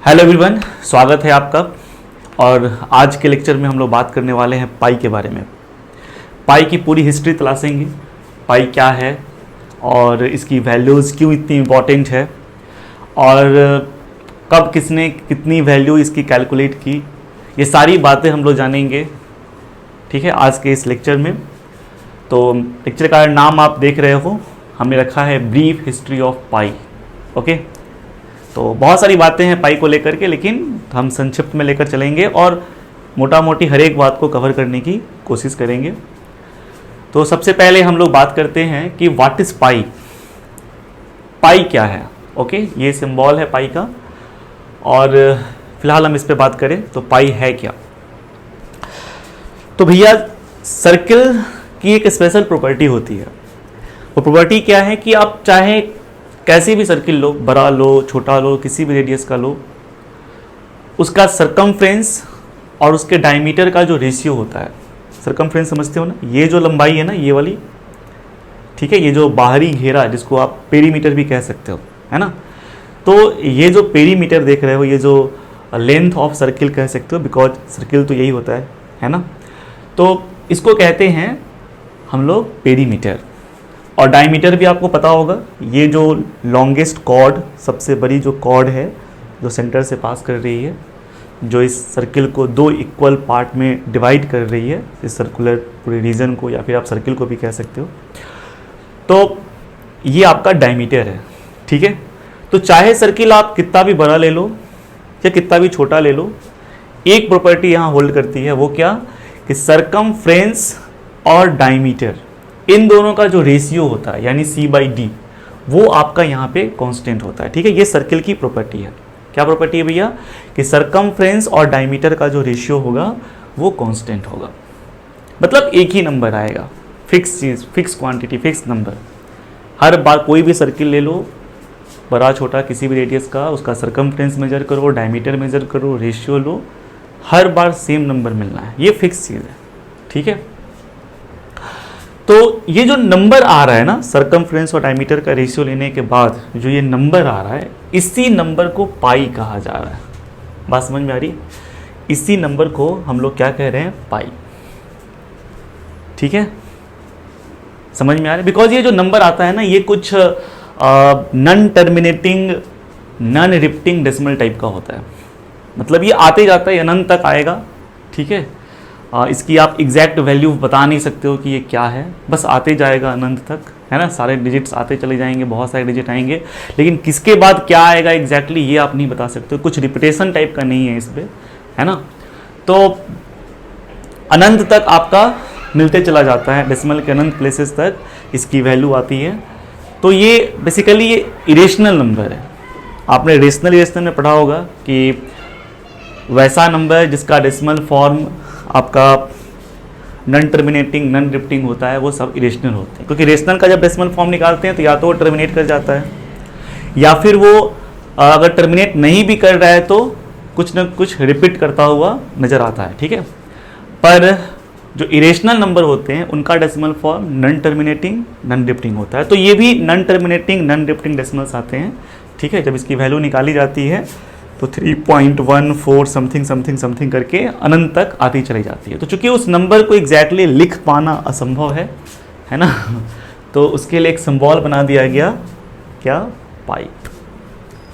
Hello everyone, स्वागत है आपका। और आज के लेक्चर में हम लोग बात करने वाले हैं पाई के बारे में। पाई की पूरी हिस्ट्री तलाशेंगे, पाई क्या है और इसकी वैल्यूज़ क्यों इतनी इम्पॉर्टेंट है और कब किसने कितनी वैल्यू इसकी कैलकुलेट की, ये सारी बातें हम लोग जानेंगे। ठीक है, आज के इस लेक्चर में। तो लेक्चर का नाम आप देख रहे हो, हमने रखा है brief history of pi. Okay, तो बहुत सारी बातें हैं पाई को लेकर के, लेकिन हम संक्षिप्त में लेकर चलेंगे और मोटा मोटी हर एक बात को कवर करने की कोशिश करेंगे। तो सबसे पहले हम लोग बात करते हैं कि व्हाट इज़ पाई। पाई क्या है? ओके, ये सिंबल है पाई का और फिलहाल हम इस पे बात करें तो पाई है क्या। तो भैया, सर्किल की एक स्पेशल प्रॉपर्टी होती है। वो प्रॉपर्टी क्या है कि आप चाहे कैसी भी सर्किल लो, बड़ा लो, छोटा लो, किसी भी रेडियस का लो, उसका सरकमफ्रेंस और उसके डायमीटर का जो रेशियो होता है, सरकमफ्रेंस समझते हो ना, ये जो लंबाई है ना, ये वाली, ठीक है, ये जो बाहरी घेरा जिसको आप पेरीमीटर भी कह सकते हो, है ना। तो ये जो पेरीमीटर देख रहे हो, ये जो लेंथ ऑफ सर्किल कह सकते हो, बिकॉज सर्किल तो यही होता है ना। तो इसको कहते हैं हम लोग पेरीमीटर। और डायमीटर भी आपको पता होगा, ये जो लॉन्गेस्ट कॉर्ड, सबसे बड़ी जो कॉर्ड है जो सेंटर से पास कर रही है, जो इस सर्किल को दो इक्वल पार्ट में डिवाइड कर रही है, इस सर्कुलर पूरे रीजन को, या फिर आप सर्किल को भी कह सकते हो। तो ये आपका डायमीटर है, ठीक है। तो चाहे सर्किल आप कितना भी बड़ा ले लो या कितना भी छोटा ले लो, एक प्रॉपर्टी यहाँ होल्ड करती है। वो क्या? कि सरकमफ्रेंस और डायमीटर, इन दोनों का जो रेशियो होता है, यानी C/D, वो आपका यहाँ पे कांस्टेंट होता है। ठीक है, ये सर्किल की प्रॉपर्टी है। क्या प्रॉपर्टी है भैया? कि सरकमफ्रेंस और डायमीटर का जो रेशियो होगा वो कांस्टेंट होगा। मतलब एक ही नंबर आएगा, फिक्स चीज़, फिक्स क्वांटिटी, फिक्स नंबर। हर बार कोई भी सर्किल ले लो, बड़ा छोटा किसी भी रेडियस का, उसका सरकमफ्रेंस मेजर करो, डायमीटर मेजर करो, रेशियो लो, हर बार सेम नंबर मिलना है। ये फिक्स चीज़ है, ठीक है। तो ये जो नंबर आ रहा है ना, सरकमफ्रेंस और डायमीटर का रेशियो लेने के बाद जो ये नंबर आ रहा है, इसी नंबर को पाई कहा जा रहा है। बात समझ में आ रही है? इसी नंबर को हम लोग क्या कह रहे हैं? पाई। ठीक है, समझ में आ रहा है? बिकॉज ये जो नंबर आता है ना, ये कुछ non terminating, non repeating decimal type का होता है। मतलब ये आते जाता है, अनंत तक आएगा, ठीक है। इसकी आप एग्जैक्ट वैल्यू बता नहीं सकते हो कि ये क्या है, बस आते जाएगा अनंत तक, है ना। सारे डिजिट्स आते चले जाएंगे, बहुत सारे डिजिट आएंगे, लेकिन किसके बाद क्या आएगा एग्जैक्टली ये आप नहीं बता सकते हो। कुछ रिपीटेशन टाइप का नहीं है इस पर, है ना। तो अनंत तक आपका मिलते चला जाता है, डेसिमल के अनंत प्लेसेस तक इसकी वैल्यू आती है। तो ये बेसिकली ये इरेशनल नंबर है। आपने रेशनल इरेशनल में पढ़ा होगा कि वैसा नंबर जिसका डेसिमल फॉर्म आपका नॉन टर्मिनेटिंग, नॉन रिपीटिंग होता है, वो सब इरेशनल होते हैं। क्योंकि रेशनल का जब डेसिमल फॉर्म निकालते हैं तो या तो वो टर्मिनेट कर जाता है, या फिर वो अगर टर्मिनेट नहीं भी कर रहा है तो कुछ न कुछ रिपीट करता हुआ नज़र आता है, ठीक है। पर जो इरेशनल नंबर होते हैं उनका decimal form non terminating, non repeating होता है। तो ये भी non terminating, non repeating decimals आते हैं, ठीक है। जब इसकी वैल्यू निकाली जाती है तो 3.14 समथिंग समथिंग समथिंग करके अनंत तक आती चली जाती है। तो चूंकि उस नंबर को एग्जैक्टली लिख पाना असंभव है ना, तो उसके लिए एक सिंबल बना दिया गया, क्या? पाई।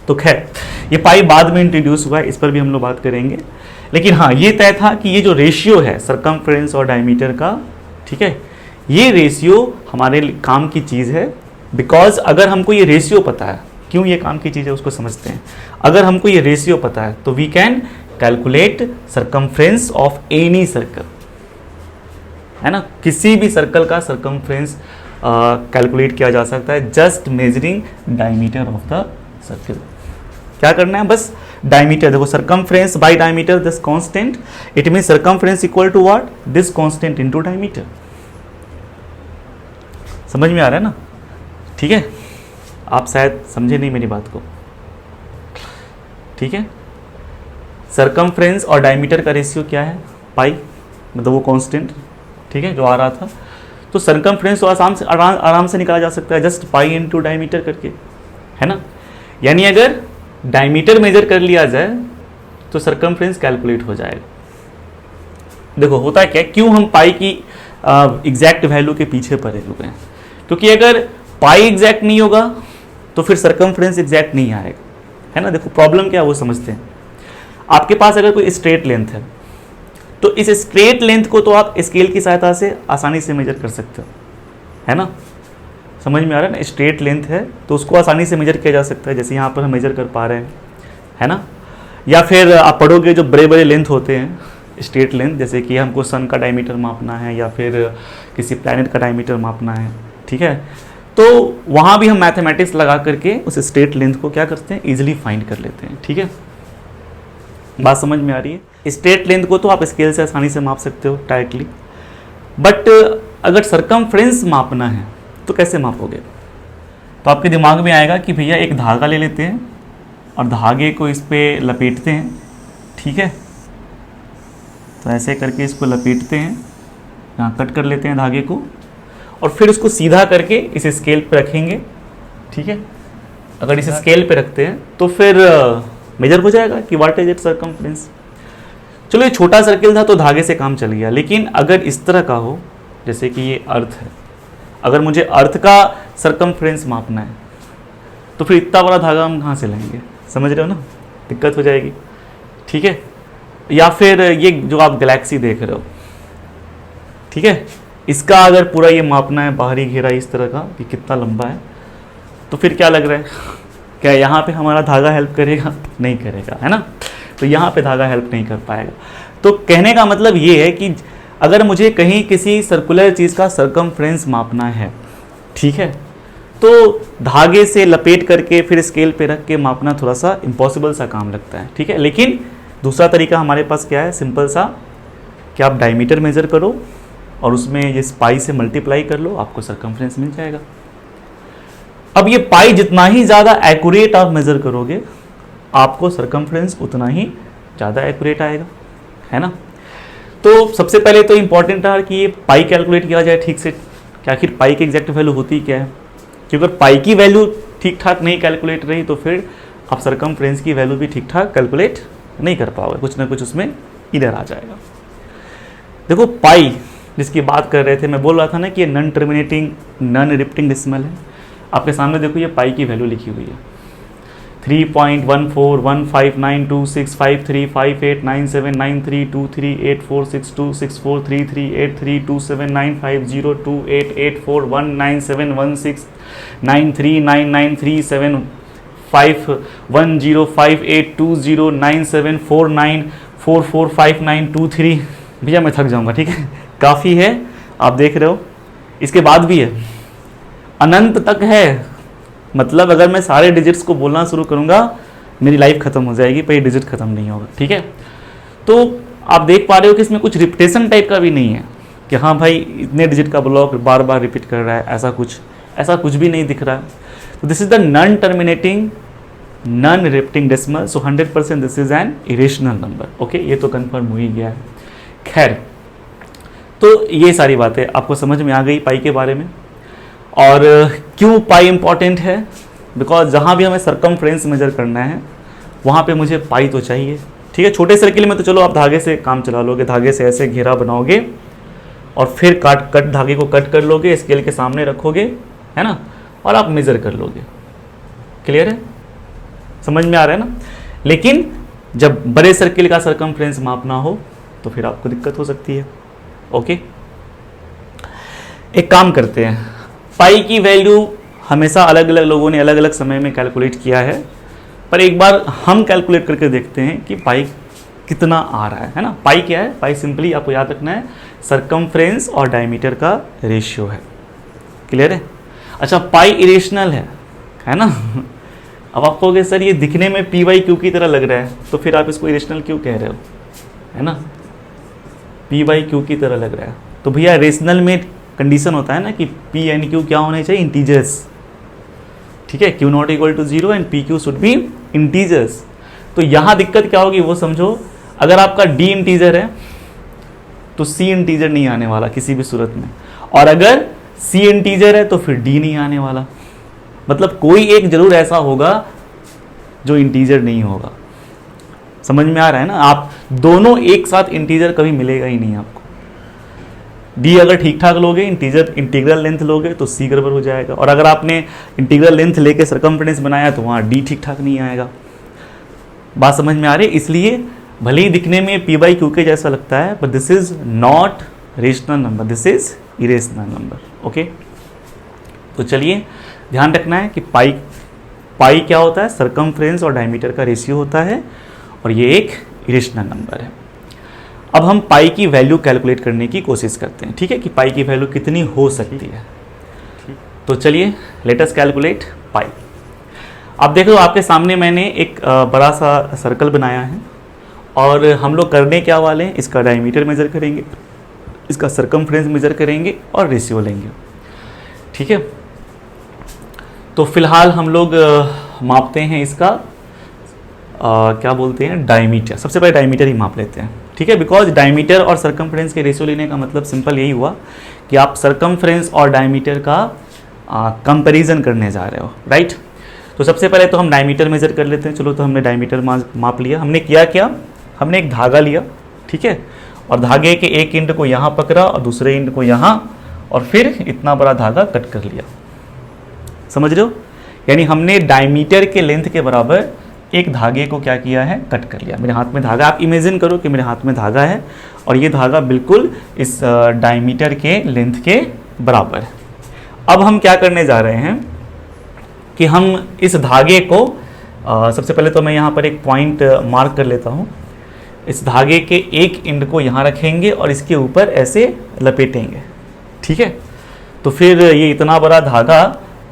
तो खैर, ये पाई बाद में इंट्रोड्यूस हुआ है, इस पर भी हम लोग बात करेंगे। लेकिन हाँ, ये तय था कि ये जो रेशियो है सरकमफ्रेंस और डायमीटर का, ठीक है, ये रेशियो हमारे काम की चीज़ है। बिकॉज अगर हमको ये रेशियो पता है, क्यों ये काम की चीज़ है उसको समझते हैं। अगर हमको ये रेशियो पता है तो we can calculate circumference of any circle, है ना। किसी भी सर्कल का सरकमफ्रेंस कैलकुलेट किया जा सकता है just measuring diameter of the circle. क्या करना है? बस डायमीटर, देखो, circumference by diameter this constant, it mean circumference equal to what? This constant into diameter. समझ में आ रहा है ना? ठीक है, आप शायद समझे नहीं मेरी बात को, ठीक है। सरकमफ्रेंस और डायमीटर का रेशियो क्या है? पाई, मतलब वो कांस्टेंट, ठीक है, जो आ रहा था। तो सरकमफ्रेंस तो आराम से निकाला जा सकता है, जस्ट पाई इनटू डायमीटर करके, है ना। यानी अगर डायमीटर मेजर कर लिया जाए तो सरकमफ्रेंस कैलकुलेट हो जाएगा। देखो होता क्या, क्यों हम पाई की एग्जैक्ट वैल्यू के पीछे पड़े हुए हैं, क्योंकि अगर पाई एग्जैक्ट नहीं होगा तो फिर सरकमफ्रेंस एग्जैक्ट नहीं आएगा, है ना। देखो प्रॉब्लम क्या है वो समझते हैं। आपके पास अगर कोई स्ट्रेट लेंथ है तो इस स्ट्रेट लेंथ को तो आप स्केल की सहायता से आसानी से मेजर कर सकते हो, है ना। समझ में आ रहा है ना, स्ट्रेट लेंथ है तो उसको आसानी से मेजर किया जा सकता है, जैसे यहाँ पर हम मेजर कर पा रहे हैं, है ना। या फिर आप पढ़ोगे जो बड़े बड़े लेंथ होते हैं स्ट्रेट लेंथ, जैसे कि हमको सन का डायमीटर मापना है या फिर किसी प्लैनेट का डायमीटर मापना है, ठीक है, तो वहाँ भी हम मैथमेटिक्स लगा करके उस स्ट्रेट लेंथ को क्या करते हैं, ईजिली फाइंड कर लेते हैं, ठीक है। बात समझ में आ रही है। स्ट्रेट लेंथ को तो आप स्केल से आसानी से माप सकते हो डायरेक्टली, बट अगर सरकमफ्रेंस मापना है तो कैसे मापोगे। तो आपके दिमाग में आएगा कि भैया एक धागा ले लेते हैं और धागे को इस पर लपेटते हैं, ठीक है। तो ऐसे करके इसको लपेटते हैं, यहाँ कट कर लेते हैं धागे को और फिर उसको सीधा करके इस स्केल पे रखेंगे, ठीक है। अगर इस स्केल पे रखते हैं तो फिर मेजर हो जाएगा कि व्हाट इज इट सरकमफ्रेंस। चलो ये छोटा सर्किल था तो धागे से काम चल गया, लेकिन अगर इस तरह का हो, जैसे कि ये अर्थ है, अगर मुझे अर्थ का सरकमफ्रेंस मापना है तो फिर इतना बड़ा धागा हम कहाँ से लेंगे, समझ रहे हो ना, दिक्कत हो जाएगी, ठीक है। या फिर ये जो आप गैलेक्सी देख रहे हो, ठीक है, इसका अगर पूरा ये मापना है बाहरी घेरा इस तरह का कि कितना लंबा है, तो फिर क्या लग रहा है, क्या यहाँ पे हमारा धागा हेल्प करेगा, नहीं करेगा, है ना। तो यहाँ पे धागा हेल्प नहीं कर पाएगा। तो कहने का मतलब ये है कि अगर मुझे कहीं किसी सर्कुलर चीज़ का सरकमफ्रेंस मापना है, ठीक है, तो धागे से लपेट करके फिर स्केल पे रख के मापना थोड़ा सा इम्पॉसिबल सा काम लगता है, ठीक है। लेकिन दूसरा तरीका हमारे पास क्या है, सिंपल सा, कि आप डायमीटर मेजर करो और उसमें ये पाई से मल्टीप्लाई कर लो, आपको सरकमफ्रेंस मिल जाएगा। अब ये पाई जितना ही ज़्यादा एक्यूरेट आप मेजर करोगे, आपको सरकमफ्रेंस उतना ही ज़्यादा एक्यूरेट आएगा, है ना। तो सबसे पहले तो इंपॉर्टेंट है कि ये पाई कैलकुलेट किया जाए ठीक से, कि आखिर पाई की एग्जैक्ट वैल्यू होती क्या है, क्योंकि अगर पाई की वैल्यू ठीक ठाक नहीं कैलकुलेट रही तो फिर आप सरकमफ्रेंस की वैल्यू भी ठीक ठाक कैलकुलेट नहीं कर पाओगे, कुछ ना कुछ उसमें इधर आ जाएगा। देखो पाई जिसकी बात कर रहे थे, मैं बोल रहा था ना कि ये non terminating non repeating decimal है। आपके सामने देखो ये पाई की वैल्यू लिखी हुई है 3.1415926358932268841971169395020884197459445923। भैया मैं थक जाऊंगा, ठीक है, काफ़ी है, आप देख रहे हो। इसके बाद भी है, अनंत तक है, मतलब अगर मैं सारे डिजिट्स को बोलना शुरू करूंगा मेरी लाइफ खत्म हो जाएगी, पर ये डिजिट खत्म नहीं होगा, ठीक है। तो आप देख पा रहे हो कि इसमें कुछ रिपीटेशन टाइप का भी नहीं है कि हाँ भाई इतने डिजिट का ब्लॉक बार बार रिपीट कर रहा है, ऐसा कुछ भी नहीं दिख रहा है। तो this is the non terminating non repeating decimal, so 100% this is an irrational number, okay, ये तो कंफर्म हो ही गया है। खैर, तो ये सारी बातें आपको समझ में आ गई पाई के बारे में। और क्यों पाई इंपॉर्टेंट है, बिकॉज जहाँ भी हमें सरकमफ्रेंस मेजर करना है वहाँ पे मुझे पाई तो चाहिए, ठीक है। छोटे सर्किल में तो चलो आप धागे से काम चला लोगे, धागे से ऐसे घेरा बनाओगे और फिर कट धागे को कट कर लोगे, स्केल के सामने रखोगे, है ना, और आप मेजर कर लोगे। क्लियर है, समझ में आ रहा है ना। लेकिन जब बड़े सर्किल का सरकमफ्रेंस मापना हो तो फिर आपको दिक्कत हो सकती है, ओके। एक काम करते हैं, पाई की वैल्यू हमेशा अलग अलग लोगों ने अलग अलग समय में कैलकुलेट किया है, पर एक बार हम कैलकुलेट करके देखते हैं कि पाई कितना आ रहा है ना। पाई क्या है, पाई सिंपली आपको याद रखना है सरकमफ्रेंस और डायमीटर का रेशियो है। क्लियर है। अच्छा, पाई इरेशनल है ना। अब आप कहोगे सर ये दिखने में पी बाई क्यू की तरह लग रहा है, तो फिर आप इसको इरेशनल क्यों कह रहे हो, है ना, पी बाई क्यू की तरह लग रहा है। तो भैया रेशनल में कंडीशन होता है ना कि पी एंड क्यू क्या होने चाहिए, इंटीजर्स, ठीक है, Q not equal to 0 and P Q should be integers. तो यहाँ दिक्कत क्या होगी वो समझो, अगर आपका डी इंटीजर है तो सी इंटीजर नहीं आने वाला किसी भी सूरत में, और अगर सी इंटीजर है तो फिर डी नहीं आने वाला। मतलब कोई एक जरूर ऐसा होगा जो इंटीजर नहीं होगा। समझ में आ रहा है ना? आप दोनों एक साथ इंटीजर कभी मिलेगा ही नहीं आपको। डी अगर ठीक ठाक लोगे, इंटीग्रल लेंथ लोगे तो सी गड़बड़ हो जाएगा, और अगर आपने इंटीग्रल लेंथ लेके सर्कमफ्रेंस बनाया तो वहाँ डी ठीक ठाक नहीं आएगा। बात समझ में आ रही है? इसलिए भले ही दिखने में पी बाई क्यू के जैसा लगता है, but this is not rational number, this is irrational number. Okay, तो चलिए ध्यान रखना है कि पाई क्या होता है? सर्कमफ्रेंस और डायमीटर का रेशियो होता है, और ये एक इरेशनल नंबर है। अब हम पाई की वैल्यू कैलकुलेट करने की कोशिश करते हैं, ठीक है, कि पाई की वैल्यू कितनी हो सकती है। तो चलिए लेट अस कैलकुलेट पाई। अब देखो आपके सामने मैंने एक बड़ा सा सर्कल बनाया है, और हम लोग करने क्या वाले हैं? इसका डायमीटर मेजर करेंगे, इसका सर्कमफ्रेंस मेजर करेंगे और रेशियो लेंगे, ठीक है। तो फिलहाल हम लोग मापते हैं इसका क्या बोलते हैं, डायमीटर। सबसे पहले डायमीटर ही माप लेते हैं, ठीक है, बिकॉज डायमीटर और सर्कमफ्रेंस के रेशियो लेने का मतलब सिंपल यही हुआ कि आप सर्कमफ्रेंस और डायमीटर का कंपैरिजन करने जा रहे हो, राइट। तो सबसे पहले तो हम डायमीटर मेजर कर लेते हैं। चलो, तो हमने डायमीटर माप लिया। हमने किया क्या? हमने एक धागा लिया, ठीक है, और धागे के एक एंड को यहाँ पकड़ा और दूसरे एंड को यहाँ, और फिर इतना बड़ा धागा कट कर लिया। समझ रहे हो? यानी हमने डायमीटर के लेंथ के बराबर एक धागे को क्या किया है? कट कर लिया। मेरे हाथ में धागा, आप इमेजिन करो कि मेरे हाथ में धागा है और ये धागा बिल्कुल इस डायमीटर के लेंथ के बराबर है। अब हम क्या करने जा रहे हैं कि हम इस धागे को सबसे पहले तो मैं यहाँ पर एक पॉइंट मार्क कर लेता हूँ। इस धागे के एक एंड को यहाँ रखेंगे और इसके ऊपर ऐसे लपेटेंगे, ठीक है। तो फिर ये इतना बड़ा धागा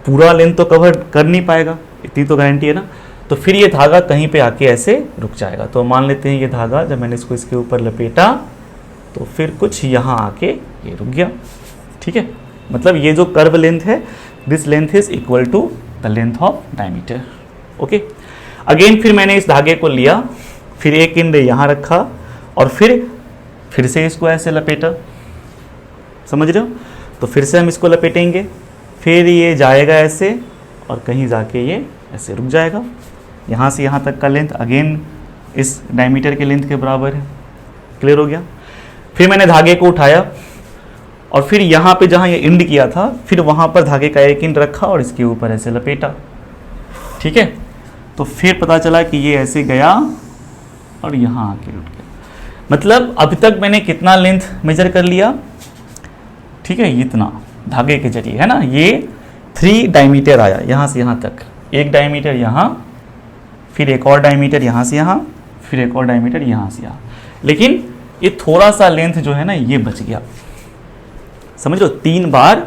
पूरा लेंथ तो कवर कर नहीं पाएगा, इतनी तो गारंटी है ना। तो फिर ये धागा कहीं पे आके ऐसे रुक जाएगा। तो मान लेते हैं ये धागा जब मैंने इसको इसके ऊपर लपेटा तो फिर कुछ यहाँ आके ये रुक गया, ठीक है। मतलब ये जो कर्व लेंथ है, this length is equal to the length of diameter. Okay, again फिर मैंने इस धागे को लिया, फिर एक एंड यहाँ रखा और फिर से इसको ऐसे लपेटा। समझ रहे हो? तो फिर से हम इसको लपेटेंगे, फिर ये जाएगा ऐसे और कहीं जाके ये ऐसे रुक जाएगा। यहाँ से यहाँ तक का लेंथ अगेन इस डायमीटर के लेंथ के बराबर है। क्लियर हो गया? फिर मैंने धागे को उठाया और फिर यहाँ पे जहाँ ये एंड किया था, फिर वहाँ पर धागे का एक एंड रखा और इसके ऊपर ऐसे लपेटा, ठीक है। तो फिर पता चला कि ये ऐसे गया और यहाँ आके रुक गया। मतलब अभी तक मैंने कितना लेंथ मेजर कर लिया, ठीक है, इतना धागे के जरिए, है ना। ये 3 डायमीटर आया यहाँ से यहाँ तक, एक डायमीटर यहाँ, फिर एक और डायमीटर यहाँ से यहाँ, फिर एक और डायमीटर यहाँ से यहाँ। लेकिन ये थोड़ा सा लेंथ जो है ना ये बच गया। समझ लो, 3 बार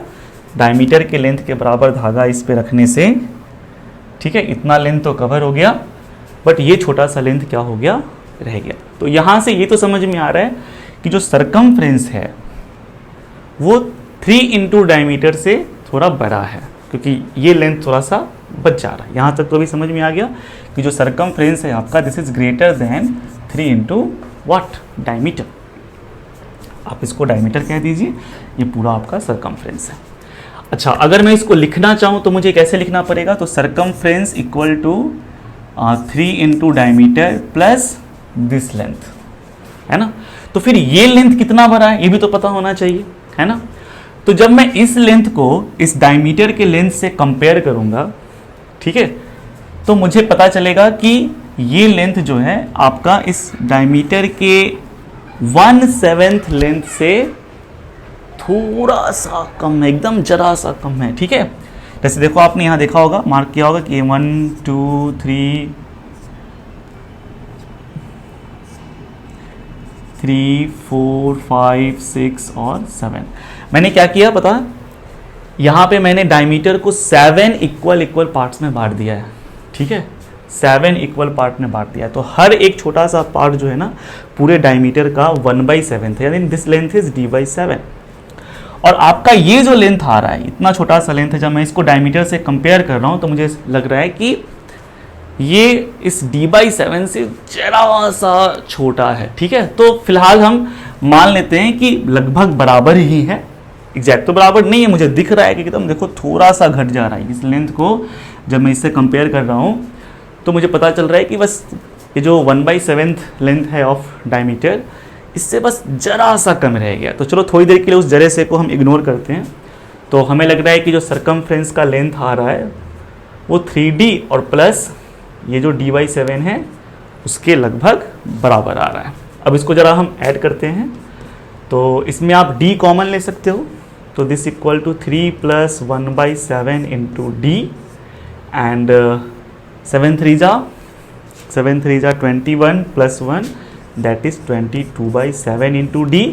डायमीटर के लेंथ के बराबर धागा इस पे रखने से, ठीक है, इतना लेंथ तो कवर हो गया, बट ये छोटा सा लेंथ क्या हो गया, रह गया। तो यहाँ से ये तो समझ में आ रहा है कि जो सरकमफ्रेंस है वो 3 इंटू डायमीटर से थोड़ा बड़ा है, क्योंकि ये लेंथ थोड़ा सा बच जा रहा है। यहाँ तक तो भी समझ में आ गया कि जो सरकमफ्रेंस है आपका, this is greater than 3 into what, diameter. आप इसको डायमीटर कह दीजिए, ये पूरा आपका सरकमफ्रेंस है। अच्छा, अगर मैं इसको लिखना चाहूँ तो मुझे कैसे लिखना पड़ेगा? तो circumference equal to 3 into diameter plus this length, है ना। तो फिर ये लेंथ कितना बड़ा है ये भी तो पता होना चाहिए, है ना। तो जब मैं इस लेंथ को इस डायमीटर के लेंथ से कंपेयर करूंगा, ठीक है, तो मुझे पता चलेगा कि ये लेंथ जो है आपका इस डायमीटर के 1/7 लेंथ से थोड़ा सा कम है, एकदम जरा सा कम है, ठीक है। जैसे देखो, आपने यहाँ देखा होगा, मार्क किया होगा कि 1 2 3 4 5 6 और 7। मैंने क्या किया पता, यहाँ पे मैंने डायमीटर को 7 इक्वल पार्ट्स में बांट दिया है, ठीक है, 7 इक्वल पार्ट में बांट दिया है। तो हर एक छोटा सा पार्ट जो है ना पूरे डायमीटर का 1/7 है, यानी दिस लेंथ इज d/7। और आपका ये जो लेंथ आ रहा है, इतना छोटा सा लेंथ है, जब मैं इसको डायमीटर से कंपेयर कर रहा हूँ तो मुझे लग रहा है कि ये इस d/7 से जरा सा छोटा है, ठीक है। तो फिलहाल हम मान लेते हैं कि लगभग बराबर ही है, एग्जैक्ट तो बराबर नहीं है, मुझे दिख रहा है कि एकदम देखो थोड़ा सा घट जा रहा है। इस लेंथ को जब मैं इससे कंपेयर कर रहा हूँ तो मुझे पता चल रहा है कि बस ये जो 1/7 लेंथ है ऑफ डायमीटर, इससे बस जरा सा कम रह गया। तो चलो थोड़ी देर के लिए उस जरे से को हम इग्नोर करते हैं। तो हमें लग रहा है कि जो सरकमफ्रेंस का लेंथ आ रहा है वो 3D और प्लस ये जो D/7 है उसके लगभग बराबर आ रहा है। अब इसको ज़रा हम ऐड करते हैं, तो इसमें आप D कॉमन ले सकते हो, तो this equal to 3 + 1/7 into D and 7 3 जा 21 + 1 दैट इज़ 22/7 इंटू D।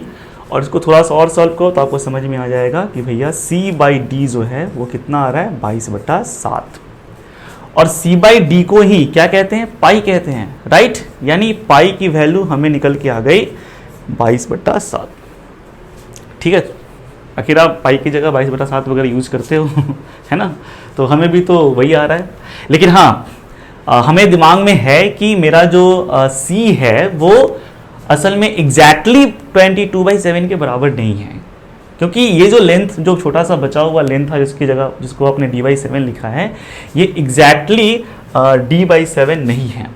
और इसको थोड़ा सा और सॉल्व करो तो आपको समझ में आ जाएगा कि भैया C/D जो है वो कितना आ रहा है, 22/7। और C/D को ही क्या कहते हैं, पाई कहते हैं, राइट। यानी पाई की वैल्यू हमें निकल के आ गई 22/7। ठीक है, आखिर आप पाई की जगह 22/7 वगैरह यूज करते हो है ना, तो हमें भी तो वही आ रहा है। लेकिन हाँ, हमें दिमाग में है कि मेरा जो C है वो असल में एग्जैक्टली 22/7 के बराबर नहीं है, क्योंकि ये जो लेंथ, जो छोटा सा बचा हुआ लेंथ था जिसकी जगह जिसको आपने D/7 लिखा है, ये एग्जैक्टली D/7 नहीं है।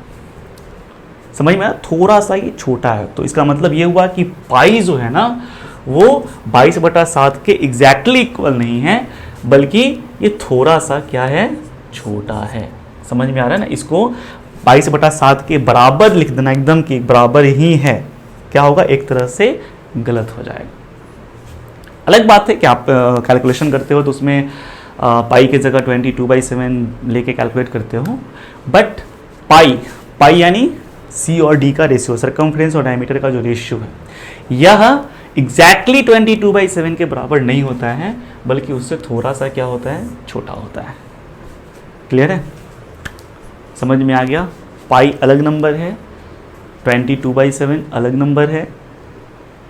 समझ में आया, थोड़ा सा ये छोटा है। तो इसका मतलब ये हुआ कि पाई जो है ना वो 22/7 के एग्जैक्टली इक्वल नहीं है, बल्कि ये थोड़ा सा क्या है, छोटा है। समझ में आ रहा है ना, इसको 22/7 के बराबर लिख देना, एकदम कि बराबर ही है, क्या होगा, एक तरह से गलत हो जाएगा। अलग बात है कि आप कैलकुलेशन करते हो तो उसमें पाई की जगह 22/7 लेके कैलकुलेट करते हो, बट पाई यानी C और D का रेशियो, सरकमफ्रेंस और डायमीटर का जो रेशियो है, यह एग्जैक्टली 22/7 के बराबर नहीं होता है, बल्कि उससे थोड़ा सा क्या होता है, छोटा होता है। क्लियर है, समझ में आ गया। पाई अलग नंबर है, 22/7 अलग नंबर है,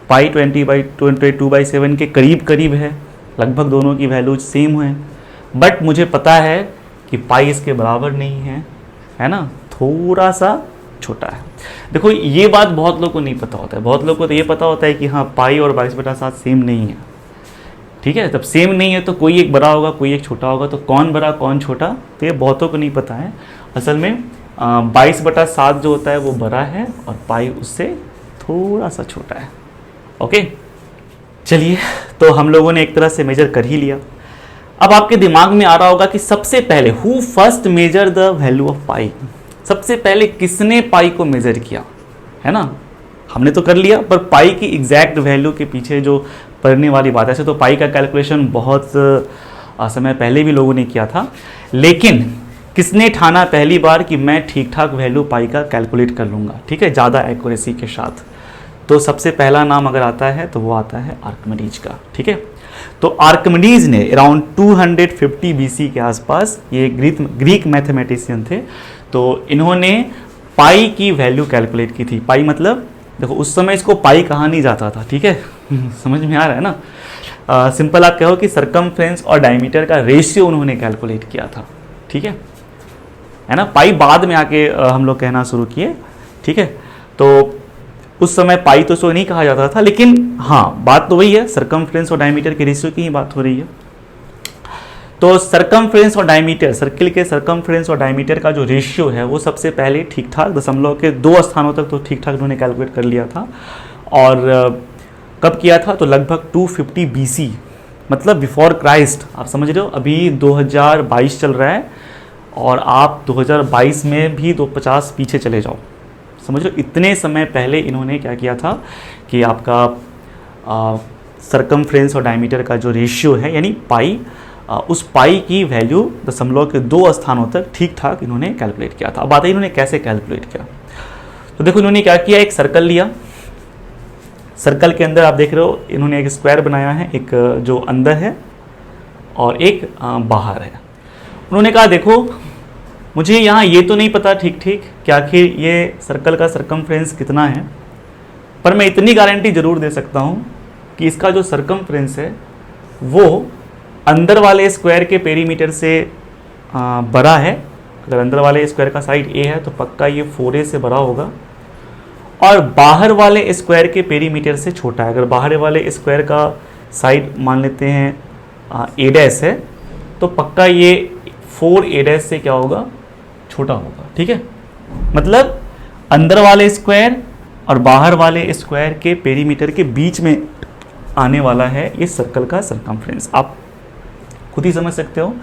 पाई 22/7 के करीब करीब है, लगभग दोनों की वैल्यूज सेम है, बट मुझे पता है कि पाई इसके बराबर नहीं है ना, थोड़ा सा छोटा है। देखो ये बात बहुत लोगों को नहीं पता होता है, बहुत लोगों को तो ये पता होता है कि हाँ पाई और 22/7 सेम नहीं है। ठीक है, जब सेम नहीं है तो कोई एक बड़ा होगा, कोई एक छोटा होगा, तो कौन बड़ा कौन छोटा, तो ये बहुतों को नहीं पता है। असल में 22/7 जो होता है वो बड़ा है और पाई उससे थोड़ा सा छोटा है। ओके, चलिए, तो हम लोगों ने एक तरह से मेजर कर ही लिया। अब आपके दिमाग में आ रहा होगा कि सबसे पहले who first measure the value of pi, सबसे पहले किसने पाई को मेजर किया, है ना। हमने तो कर लिया, पर पाई की एग्जैक्ट वैल्यू के पीछे जो पढ़ने वाली बात है, ऐसे तो पाई का कैलकुलेशन बहुत समय पहले भी लोगों ने किया था, लेकिन किसने ठाना पहली बार कि मैं ठीक ठाक वैल्यू पाई का कैलकुलेट कर लूँगा, ठीक है, ज़्यादा एक्यूरेसी के साथ। तो सबसे पहला नाम अगर आता है तो वो आता है आर्किमिडीज का। ठीक है, तो आर्किमिडीज ने अराउंड 250 BC के आसपास, ये ग्रीक मैथमेटिशियन थे, तो इन्होंने पाई की वैल्यू कैलकुलेट की थी। पाई मतलब देखो उस समय इसको पाई कहा नहीं जाता था, ठीक है समझ में आ रहा है ना। सिंपल आप कहो कि सरकमफ्रेंस और डायमीटर का रेशियो उन्होंने कैलकुलेट किया था। ठीक है ना, पाई बाद में आके हम लोग कहना शुरू किए। ठीक है, तो उस समय पाई तो सो नहीं कहा जाता था, लेकिन हाँ बात तो वही है, सरकमफ्रेंस और डायमीटर के रेशियो की ही बात हो रही है। तो सरकमफ्रेंस और डायमीटर, सर्किल के सरकमफ्रेंस और डायमीटर का जो रेशियो है वो सबसे पहले ठीक ठाक दशमलव के 2 स्थानों तक तो ठीक ठाक उन्होंने कैलकुलेट कर लिया था। और कब किया था, तो लगभग 250 BC, मतलब बिफोर क्राइस्ट। आप समझ रहे हो, अभी 2022 चल रहा है और आप 2022 में भी 250 पीछे चले जाओ, समझ लो इतने समय पहले इन्होंने क्या किया था कि आपका सरकमफ्रेंस और डायमीटर का जो रेशियो है यानी पाई, उस पाई की वैल्यू दशमलव के 2 स्थानों तक ठीक ठाक इन्होंने कैलकुलेट किया था। अब बात है इन्होंने कैसे कैलकुलेट किया, तो देखो इन्होंने क्या किया, एक सर्कल लिया, सर्कल के अंदर आप देख रहे हो इन्होंने एक स्क्वायर बनाया है, एक जो अंदर है और एक बाहर है। उन्होंने कहा देखो मुझे यहाँ ये तो नहीं पता ठीक ठीक कि आखिर ये सर्कल का सरकमफ्रेंस कितना है, पर मैं इतनी गारंटी जरूर दे सकता हूँ कि इसका जो सरकमफ्रेंस है वो अंदर वाले स्क्वायर के पेरीमीटर से बड़ा है। अगर अंदर वाले स्क्वायर का साइड A है तो पक्का ये 4A से बड़ा होगा, और बाहर वाले स्क्वायर के पेरीमीटर से छोटा है। अगर बाहर वाले स्क्वायर का साइड मान लेते हैं A' है तो पक्का ये 4A' से क्या होगा, छोटा होगा। ठीक है, मतलब अंदर वाले स्क्वायर और बाहर वाले स्क्वायर के पेरीमीटर के बीच में आने वाला है ये सर्कल का सरकमफ्रेंस। आप खुद ही समझ सकते हो,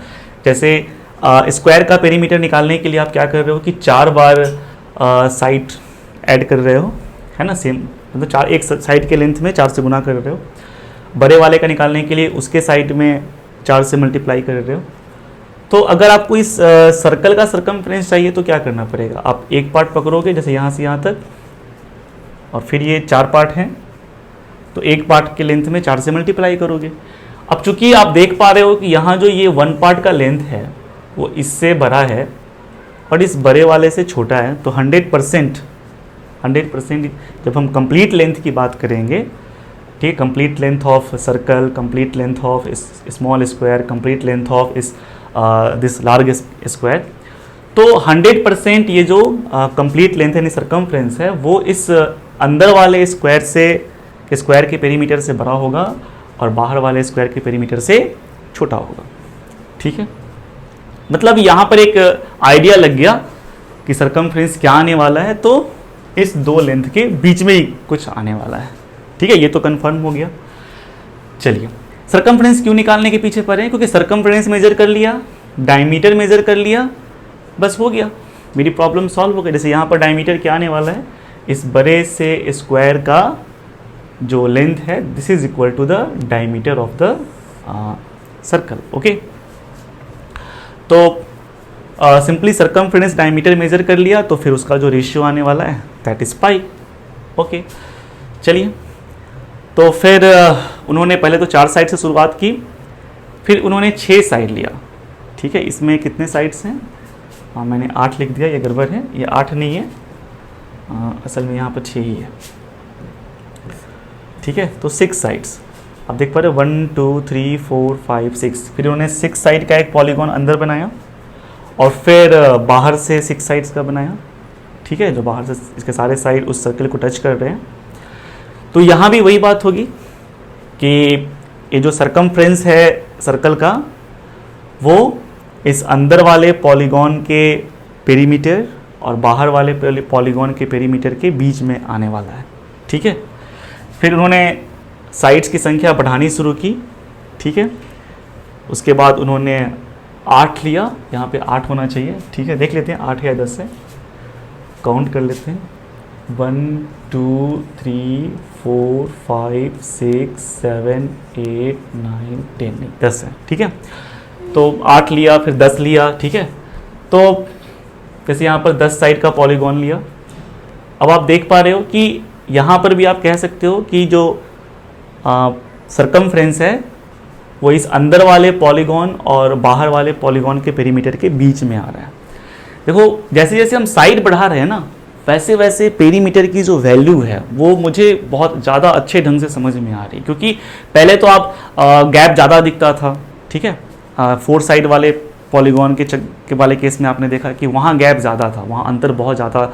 जैसे स्क्वायर का पेरीमीटर निकालने के लिए आप क्या कर रहे हो कि 4 बार साइड ऐड कर रहे हो, है ना, सेम, मतलब 4 एक साइड के लेंथ में 4 से गुना कर रहे हो। बड़े वाले का निकालने के लिए उसके साइड में 4 से मल्टीप्लाई कर रहे हो। तो अगर आपको इस सर्कल का सरकमफ्रेंस चाहिए तो क्या करना पड़ेगा, आप एक पार्ट पकड़ोगे जैसे यहाँ से यहाँ तक, और फिर ये 4 पार्ट हैं तो एक पार्ट के लेंथ में 4 से मल्टीप्लाई करोगे। अब चूंकि आप देख पा रहे हो कि यहाँ जो ये 1 पार्ट का लेंथ है वो इससे बड़ा है और इस बड़े वाले से छोटा है, तो 100% जब हम कंप्लीट लेंथ की बात करेंगे, ठीक है, complete length of circle, complete length of small square, complete length of this large square, तो 100% ये जो कंप्लीट लेंथ यानी सरकमफ्रेंस है वो इस अंदर वाले स्क्वायर के पेरीमीटर से बड़ा होगा और बाहर वाले स्क्वायर के पेरीमीटर से छोटा होगा। ठीक है, मतलब यहाँ पर एक आइडिया लग गया कि सरकमफ्रेंस क्या आने वाला है, तो इस 2 लेंथ के बीच में ही कुछ आने वाला है। ठीक है, ये तो कंफर्म हो गया। चलिए, सरकमफ्रेंस क्यों निकालने के पीछे पड़े हैं, क्योंकि सरकमफ्रेंस मेजर कर लिया, डायमीटर मेजर कर लिया, बस हो गया, मेरी प्रॉब्लम सॉल्व हो गई। जैसे यहाँ पर डायमीटर क्या आने वाला है, इस बड़े से स्क्वायर का जो लेंथ है this is equal to the diameter of the circle. Okay, तो सिंपली सरकमफ्रेंस डायमीटर मेजर कर लिया, तो फिर उसका जो रेशियो आने वाला है दैट इज पाई। ओके, चलिए, तो फिर उन्होंने पहले तो 4 साइड से शुरुआत की, फिर उन्होंने 6 साइड लिया। ठीक है, इसमें कितने साइड्स हैं, मैंने 8 लिख दिया, ये गड़बड़ है, ये 8 नहीं है, असल में यहाँ पर 6 ही है। ठीक है, तो 6 साइड्स आप देख पा रहे हो, 1 2 3 4 5 6, फिर उन्होंने 6 साइड का एक पॉलीगॉन अंदर बनाया और फिर बाहर से 6 साइड्स का बनाया। ठीक है, जो बाहर से इसके सारे साइड उस सर्कल को टच कर रहे हैं। तो यहाँ भी वही बात होगी कि ये जो सरकमफ्रेंस है सर्कल का वो इस अंदर वाले पॉलीगॉन के पेरीमीटर और बाहर वाले पॉलीगॉन के पेरीमीटर के बीच में आने वाला है। ठीक है, फिर उन्होंने साइड्स की संख्या बढ़ानी शुरू की। ठीक है, उसके बाद उन्होंने 8 लिया, यहाँ पे 8 होना चाहिए। ठीक है, देख लेते हैं 8 या 10 है, काउंट कर लेते हैं, 1 2 3 4 5 6 7 8 9 10, नहीं 10 है। ठीक है, तो 8 लिया, फिर 10 लिया। ठीक है, तो जैसे यहाँ पर 10 साइड का पॉलीगॉन लिया। अब आप देख पा रहे हो कि यहाँ पर भी आप कह सकते हो कि जो सरकमफ्रेंस है वो इस अंदर वाले पॉलीगॉन और बाहर वाले पॉलीगॉन के पेरीमीटर के बीच में आ रहा है। देखो, जैसे जैसे हम साइड बढ़ा रहे हैं ना, वैसे वैसे पेरीमीटर की जो वैल्यू है वो मुझे बहुत ज़्यादा अच्छे ढंग से समझ में आ रही, क्योंकि पहले तो आप गैप ज़्यादा दिखता था। ठीक है, 4 साइड वाले पॉलीगॉन के वाले केस में आपने देखा कि वहाँ गैप ज़्यादा था, वहाँ अंतर बहुत ज़्यादा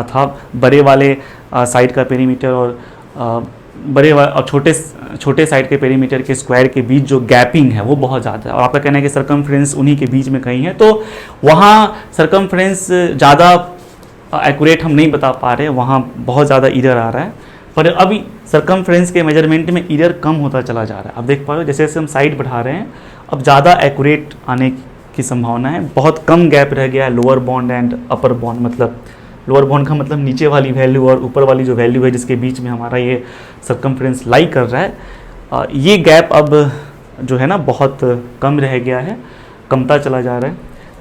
था। बड़े वाले साइड का पेरीमीटर और बड़े और छोटे साइड के पेरीमीटर के स्क्वायर के बीच जो गैपिंग है वो बहुत ज़्यादा है, और आपका कहना है कि सरकमफ्रेंस उन्हीं के बीच में कहीं है, तो वहाँ सरकमफ्रेंस ज़्यादा एक्यूरेट हम नहीं बता पा रहे, वहाँ बहुत ज़्यादा एरर आ रहा है। पर अभी सरकमफ्रेंस के मेजरमेंट में एरर कम होता चला जा रहा है। आप देख पा रहे हो जैसे जैसे हम साइड बढ़ा रहे हैं अब ज़्यादा एक्यूरेट आने की संभावना है। बहुत कम गैप रह गया है lower bond and upper bond, मतलब लोअर बॉन्ड का मतलब नीचे वाली वैल्यू और ऊपर वाली जो वैल्यू है जिसके बीच में हमारा ये सरकमफ्रेंस लाई कर रहा है, ये गैप अब जो है ना बहुत कम रह गया है, कमता चला जा रहा है।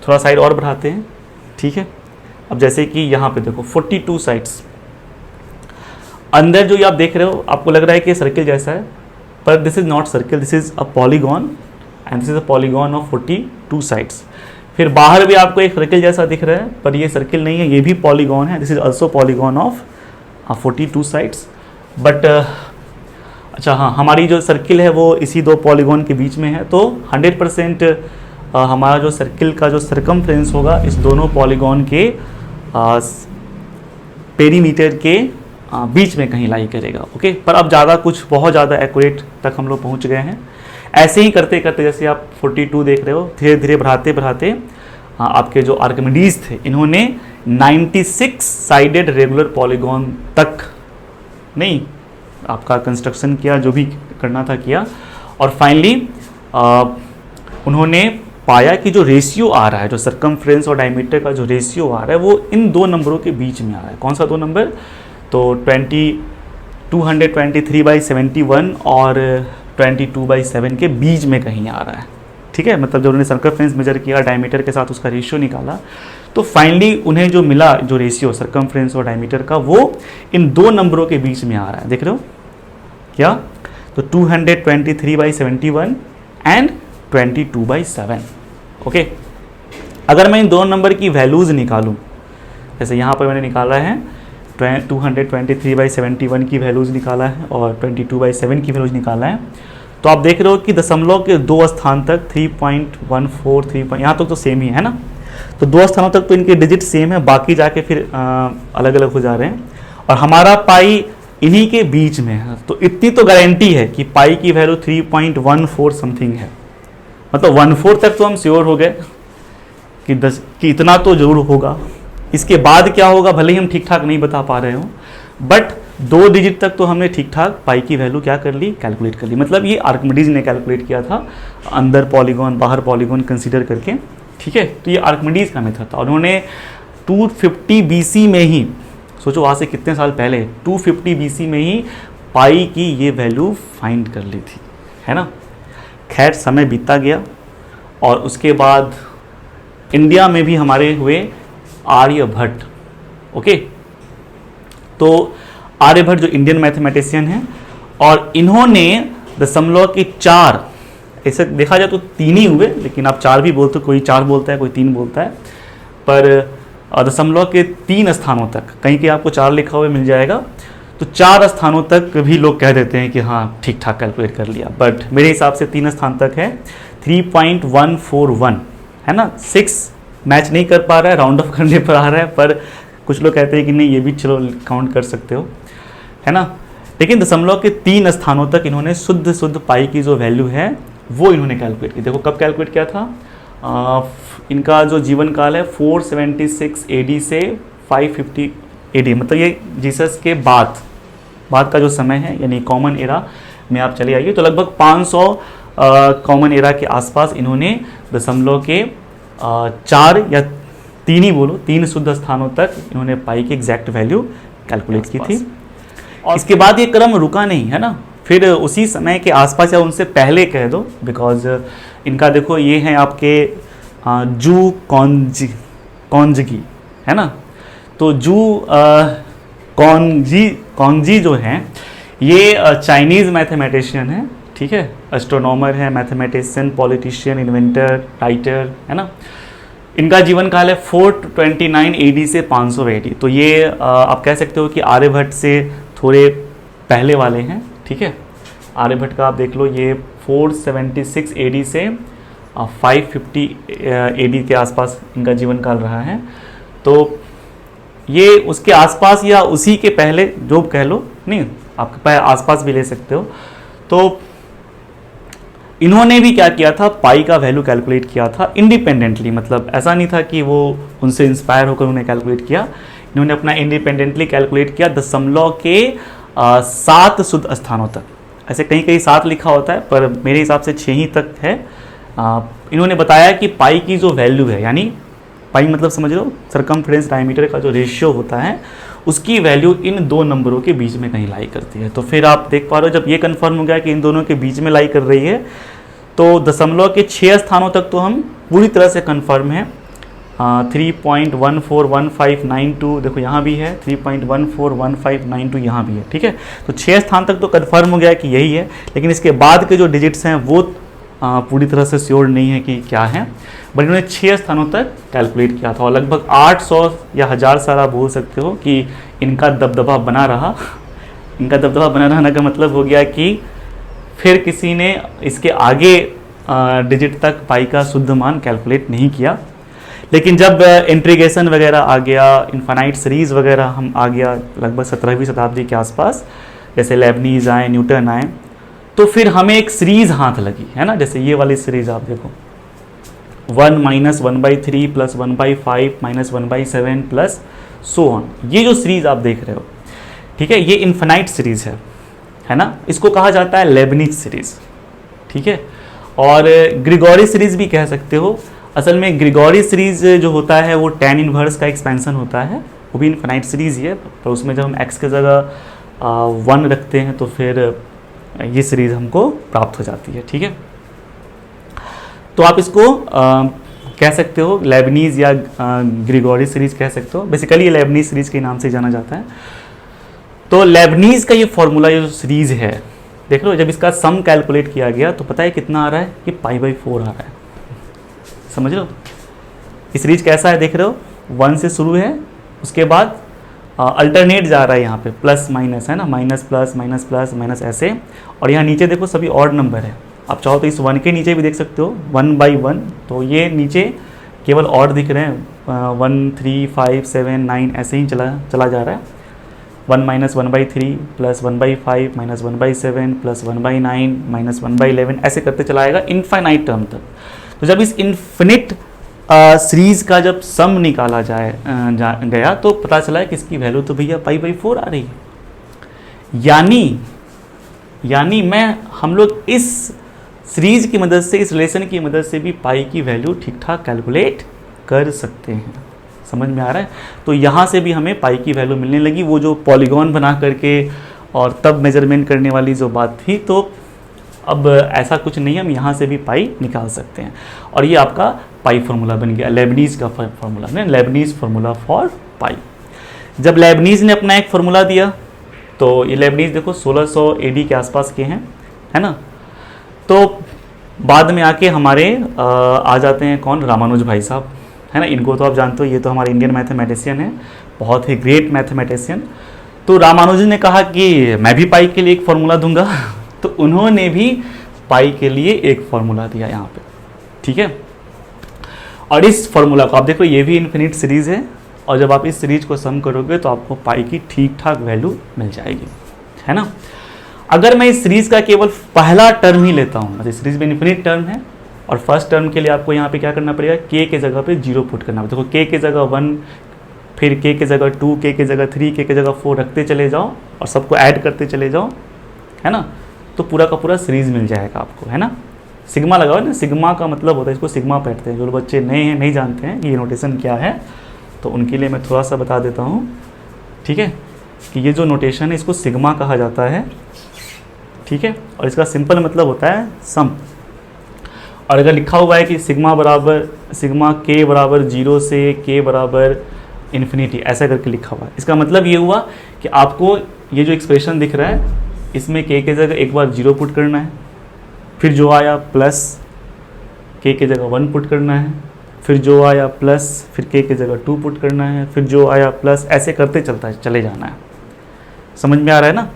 थोड़ा साइड और बढ़ाते हैं। ठीक है, अब जैसे कि यहाँ पे देखो 42 साइड्स अंदर जो ये आप देख रहे हो, आपको लग रहा है कि सर्किल जैसा है, पर this is not circle, this is a polygon and this is a polygon of 42 sides. फिर बाहर भी आपको एक सर्किल जैसा दिख रहा है, पर ये सर्किल नहीं है, ये भी पॉलीगॉन है, this is also polygon of 42 sides. But अच्छा हाँ, हमारी जो सर्किल है वो इसी 2 पॉलीगॉन के बीच में है, तो 100% हमारा जो सर्किल का जो सरकमफ्रेंस होगा इस दोनों पॉलीगॉन के पेरीमीटर के बीच में कहीं लाई करेगा। ओके, पर अब ज़्यादा कुछ बहुत ज़्यादा एक्यूरेट तक हम लोग पहुँच गए हैं। ऐसे ही करते करते जैसे आप 42 देख रहे हो, धीरे धीरे बढ़ाते बढ़ाते आपके जो आर्किमिडीज थे, इन्होंने 96 साइडेड रेगुलर पॉलीगॉन तक नहीं आपका कंस्ट्रक्शन किया, जो भी करना था किया, और फाइनली उन्होंने पाया कि जो रेशियो आ रहा है, जो सर्कमफ्रेंस और डायमीटर का जो रेशियो आ रहा है, वो इन दो नंबरों के बीच में आ रहा है। कौन सा दो नंबर? तो 223/71 और 22/7 के बीच में कहीं आ रहा है। ठीक है, मतलब जब उन्होंने सर्कमफ्रेंस मेजर किया, डायमीटर के साथ उसका रेशियो निकाला, तो फाइनली उन्हें जो मिला, जो रेशियो सर्कमफ्रेंस और डायमीटर का, वो इन दो नंबरों के बीच में आ रहा है। देख रहे हो क्या? तो 223/71 एंड 22/7। ओके, अगर मैं इन दोनों नंबर की वैल्यूज़ निकालूं, जैसे यहाँ पर मैंने निकाला है 223/71 की वैल्यूज़ निकाला है और 22/7 की वैल्यूज़ निकाला है, तो आप देख रहे हो कि दशमलव के दो स्थान तक 3.14 3 यहाँ तक तो सेम ही है ना। तो दो स्थानों तक तो इनके डिजिट सेम है, बाकी जाके फिर अलग अलग हो जा रहे हैं, और हमारा पाई इन्हीं के बीच में है। तो इतनी तो गारंटी है कि पाई की वैल्यू 3.14 समथिंग है, मतलब 1/4 तक तो हम श्योर हो गए कि इतना तो जरूर होगा। इसके बाद क्या होगा भले ही हम ठीक ठाक नहीं बता पा रहे हो, बट 2 डिजिट तक तो हमने ठीक ठाक पाई की वैल्यू क्या कर ली, कैलकुलेट कर ली। मतलब ये आर्किमिडीज ने कैलकुलेट किया था, अंदर पॉलीगॉन बाहर पॉलीगॉन कंसीडर करके। ठीक है, तो ये आर्किमिडीज का मेथड था। उन्होंने 250 BC में ही, सोचो आज से कितने साल पहले, 250 BC में ही पाई की ये वैल्यू फाइंड कर ली थी, है ना। खैर समय बीतता गया और उसके बाद इंडिया में भी हमारे हुए आर्यभट्ट। ओके, तो आर्यभट्ट जो इंडियन मैथमेटिशियन हैं, और इन्होंने दशमलव के 4, ऐसे देखा जाए तो 3 ही हुए, लेकिन आप 4 भी बोलते हो, कोई 4 बोलता है कोई 3 बोलता है, पर दशमलव के 3 स्थानों तक, कहीं के आपको 4 लिखा हुआ मिल जाएगा, तो 4 स्थानों तक भी लोग कह देते हैं कि हाँ ठीक ठाक कैलकुलेट कर लिया, बट मेरे हिसाब से 3 स्थान तक है। 3.141 है ना, 6 मैच नहीं कर पा रहा है, राउंड ऑफ करने पर आ रहा है, पर कुछ लोग कहते हैं कि नहीं ये भी चलो काउंट कर सकते हो, है ना। लेकिन दशमलव के 3 स्थानों तक इन्होंने शुद्ध पाई की जो वैल्यू है वो इन्होंने कैलकुलेट की। देखो कब कैलकुलेट किया था, इनका जो जीवन काल है 476 AD से 550 AD, मतलब ये जीसस के बाद का जो समय है, यानी कॉमन एरा में आप चले आइए, तो लगभग 500 कॉमन एरा के आसपास इन्होंने दशमलव के 4 या 3 ही बोलो, 3 शुद्ध स्थानों तक इन्होंने पाई की एग्जैक्ट वैल्यू कैलकुलेट की थी। और इसके बाद ये क्रम रुका नहीं, है ना, फिर उसी समय के आसपास या उनसे पहले कह दो, बिकॉज इनका देखो ये हैं आपके जू कॉन्जगी, है ना। तो जू कॉन्जी जो हैं ये चाइनीज़ मैथमेटिशियन है, ठीक है, एस्ट्रोनॉमर है, मैथमेटिशियन, पॉलिटिशियन, इन्वेंटर, राइटर, है ना। इनका जीवन काल है 429 AD से 500 AD। तो ये आप कह सकते हो कि आर्यभट्ट से थोड़े पहले वाले हैं, ठीक है। आर्यभट्ट का आप देख लो, ये 476 AD से 550 AD के आसपास इनका जीवन काल रहा है। तो ये उसके आसपास या उसी के पहले जो कह लो, नहीं आपके पास आसपास भी ले सकते हो। तो इन्होंने भी क्या किया था, पाई का वैल्यू कैलकुलेट किया था इंडिपेंडेंटली, मतलब ऐसा नहीं था कि वो उनसे इंस्पायर होकर उन्हें कैलकुलेट किया। इन्होंने अपना इंडिपेंडेंटली कैलकुलेट किया दशमलव के 7 शुद्ध स्थानों तक। ऐसे कहीं कहीं 7 लिखा होता है, पर मेरे हिसाब से 6 ही तक है। इन्होंने बताया कि पाई की जो वैल्यू है, यानी पाई मतलब समझ लो सर्कमफ्रेंस डायमीटर का जो रेशियो होता है, उसकी वैल्यू इन 2 नंबरों के बीच में कहीं लाई करती है। तो फिर आप देख पा रहे हो, जब ये कंफर्म हो गया कि इन दोनों के बीच में लाई कर रही है, तो दशमलव के 6 स्थानों तक तो हम पूरी तरह से कंफर्म है। 3.141592 देखो यहाँ भी है, 3.141592 यहाँ भी है, ठीक है। तो 6 स्थान तक तो कंफर्म हो गया कि यही है, लेकिन इसके बाद के जो डिजिट्स हैं वो पूरी तरह से श्योर नहीं है कि क्या है, बट इन्होंने 6 स्थानों तक कैलकुलेट किया था, और लगभग 800 या 1000 साल आप बोल सकते हो कि इनका दबदबा बना रहा। इनका दबदबा बना रहने का मतलब हो गया कि फिर किसी ने इसके आगे डिजिट तक पाई का शुद्ध मान कैलकुलेट नहीं किया। लेकिन जब इंटीग्रेशन वगैरह आ गया, इन्फानाइट सीरीज वगैरह हम आ गया लगभग 17वीं शताब्दी के आसपास, जैसे लेबनीज आए, न्यूटन आए, तो फिर हमें एक सीरीज हाथ लगी, है ना। जैसे ये वाली सीरीज आप देखो, 1 minus 1/3 plus 1/5 minus 1/7 plus so on. ये जो सीरीज आप देख रहे हो, ठीक है, ये इन्फिनाइट सीरीज है ना, इसको कहा जाता है लेबनिज सीरीज, ठीक है। और ग्रिगोरी सीरीज भी कह सकते हो। असल में ग्रिगोरी सीरीज जो होता है वो tan इनवर्स का एक्सपेंशन होता है, वो भी इन्फिनाइट सीरीज ही है, पर उसमें जब हम x के जगह 1 रखते हैं तो फिर ये सीरीज हमको प्राप्त हो जाती है, ठीक है। तो आप इसको कह सकते हो लेबनीज या ग्रिगोरी सीरीज कह सकते हो। बेसिकली ये लेबनीज सीरीज के नाम से जाना जाता है। तो लेबनीज का ये फॉर्मूला जो सीरीज है, देख लो, जब इसका सम कैलकुलेट किया गया तो पता है कितना आ रहा है, ये π/4 आ रहा है, समझ लो। ये सीरीज कैसा है देख रहे हो, 1 से शुरू है, उसके बाद अल्टरनेट जा रहा है यहाँ पे प्लस माइनस, है ना, minus plus minus plus minus ऐसे। और यहाँ नीचे देखो सभी ऑड नंबर है, आप चाहो तो इस 1 के नीचे भी देख सकते हो 1/1, तो ये नीचे केवल ऑड दिख रहे हैं, 1 3 5 7 9 ऐसे ही चला जा रहा है। 1 minus 1/3 plus 1/5 minus 1/7 plus 1/9 minus 1/11 ऐसे करते चलाएगा इनफाइनाइट टर्म तक। तो जब इस इन्फिनिट सीरीज का जब सम निकाला गया तो पता चला है कि इसकी वैल्यू तो भैया π/4 आ रही है। यानी हम लोग इस सीरीज की मदद से, इस रिलेशन की मदद से भी पाई की वैल्यू ठीक ठाक कैलकुलेट कर सकते हैं। समझ में आ रहा है? तो यहाँ से भी हमें पाई की वैल्यू मिलने लगी, वो जो पॉलीगॉन बना करके और तब मेजरमेंट करने वाली जो बात थी, तो अब ऐसा कुछ नहीं, हम यहाँ से भी पाई निकाल सकते हैं। और ये आपका पाई फार्मूला बन गया, लेबनीज का फार्मूला, नहीं, लेबनीज फार्मूला फॉर पाई। जब लेबनीज ने अपना एक फार्मूला दिया तो ये लेबनीज देखो 1600 AD के आसपास के हैं, है ना। तो बाद में आके हमारे आ जाते हैं कौन, रामानुज भाई साहब, है ना। इनको तो आप जानते हो, ये तो हमारे इंडियन मैथमेटिशियन है, बहुत ही ग्रेट मैथमेटिशियन। तो रामानुज ने कहा कि मैं भी पाई के लिए एक फार्मूला दूंगा, तो उन्होंने भी पाई के लिए एक फार्मूला दिया यहाँ पे, ठीक है। और इस फार्मूला को आप देखो, ये भी इन्फिनिट सीरीज है, और जब आप इस सीरीज को सम करोगे तो आपको पाई की ठीक ठाक वैल्यू मिल जाएगी, है ना। अगर मैं इस सीरीज का केवल पहला टर्म ही लेता हूँ, मतलब सीरीज में इन्फिनिट टर्म है, और फर्स्ट टर्म के लिए आपको यहाँ पे क्या करना पड़ेगा, k के जगह पे 0 पुट करना पड़ेगा। देखो k के जगह 1, फिर k के जगह 2, k के जगह 3, k के जगह 4 रखते चले जाओ और सबको ऐड करते चले जाओ, है ना। तो पूरा का पूरा सीरीज मिल जाएगा आपको, है ना। सिग्मा लगाओ ना, सिग्मा का मतलब होता है, इसको सिग्मा पढ़ते हैं, जो बच्चे नए हैं नहीं जानते हैं कि ये नोटेशन क्या है, तो उनके लिए मैं थोड़ा सा बता देता हूँ, ठीक है, कि ये जो नोटेशन है इसको सिग्मा कहा जाता है, ठीक है। और इसका सिंपल मतलब होता है सम। और अगर लिखा हुआ है कि सिग्मा k बराबर 0 से k बराबर इन्फिनिटी, ऐसा करके लिखा हुआ है, इसका मतलब ये हुआ कि आपको ये जो एक्सप्रेशन दिख रहा है, इसमें k के जगह एक बार 0 पुट करना है, फिर जो आया प्लस k के जगह 1 पुट करना है, फिर जो आया प्लस, फिर k के जगह 2 पुट करना है, फिर जो आया प्लस, ऐसे करते चले जाना है। समझ में आ रहा है ना,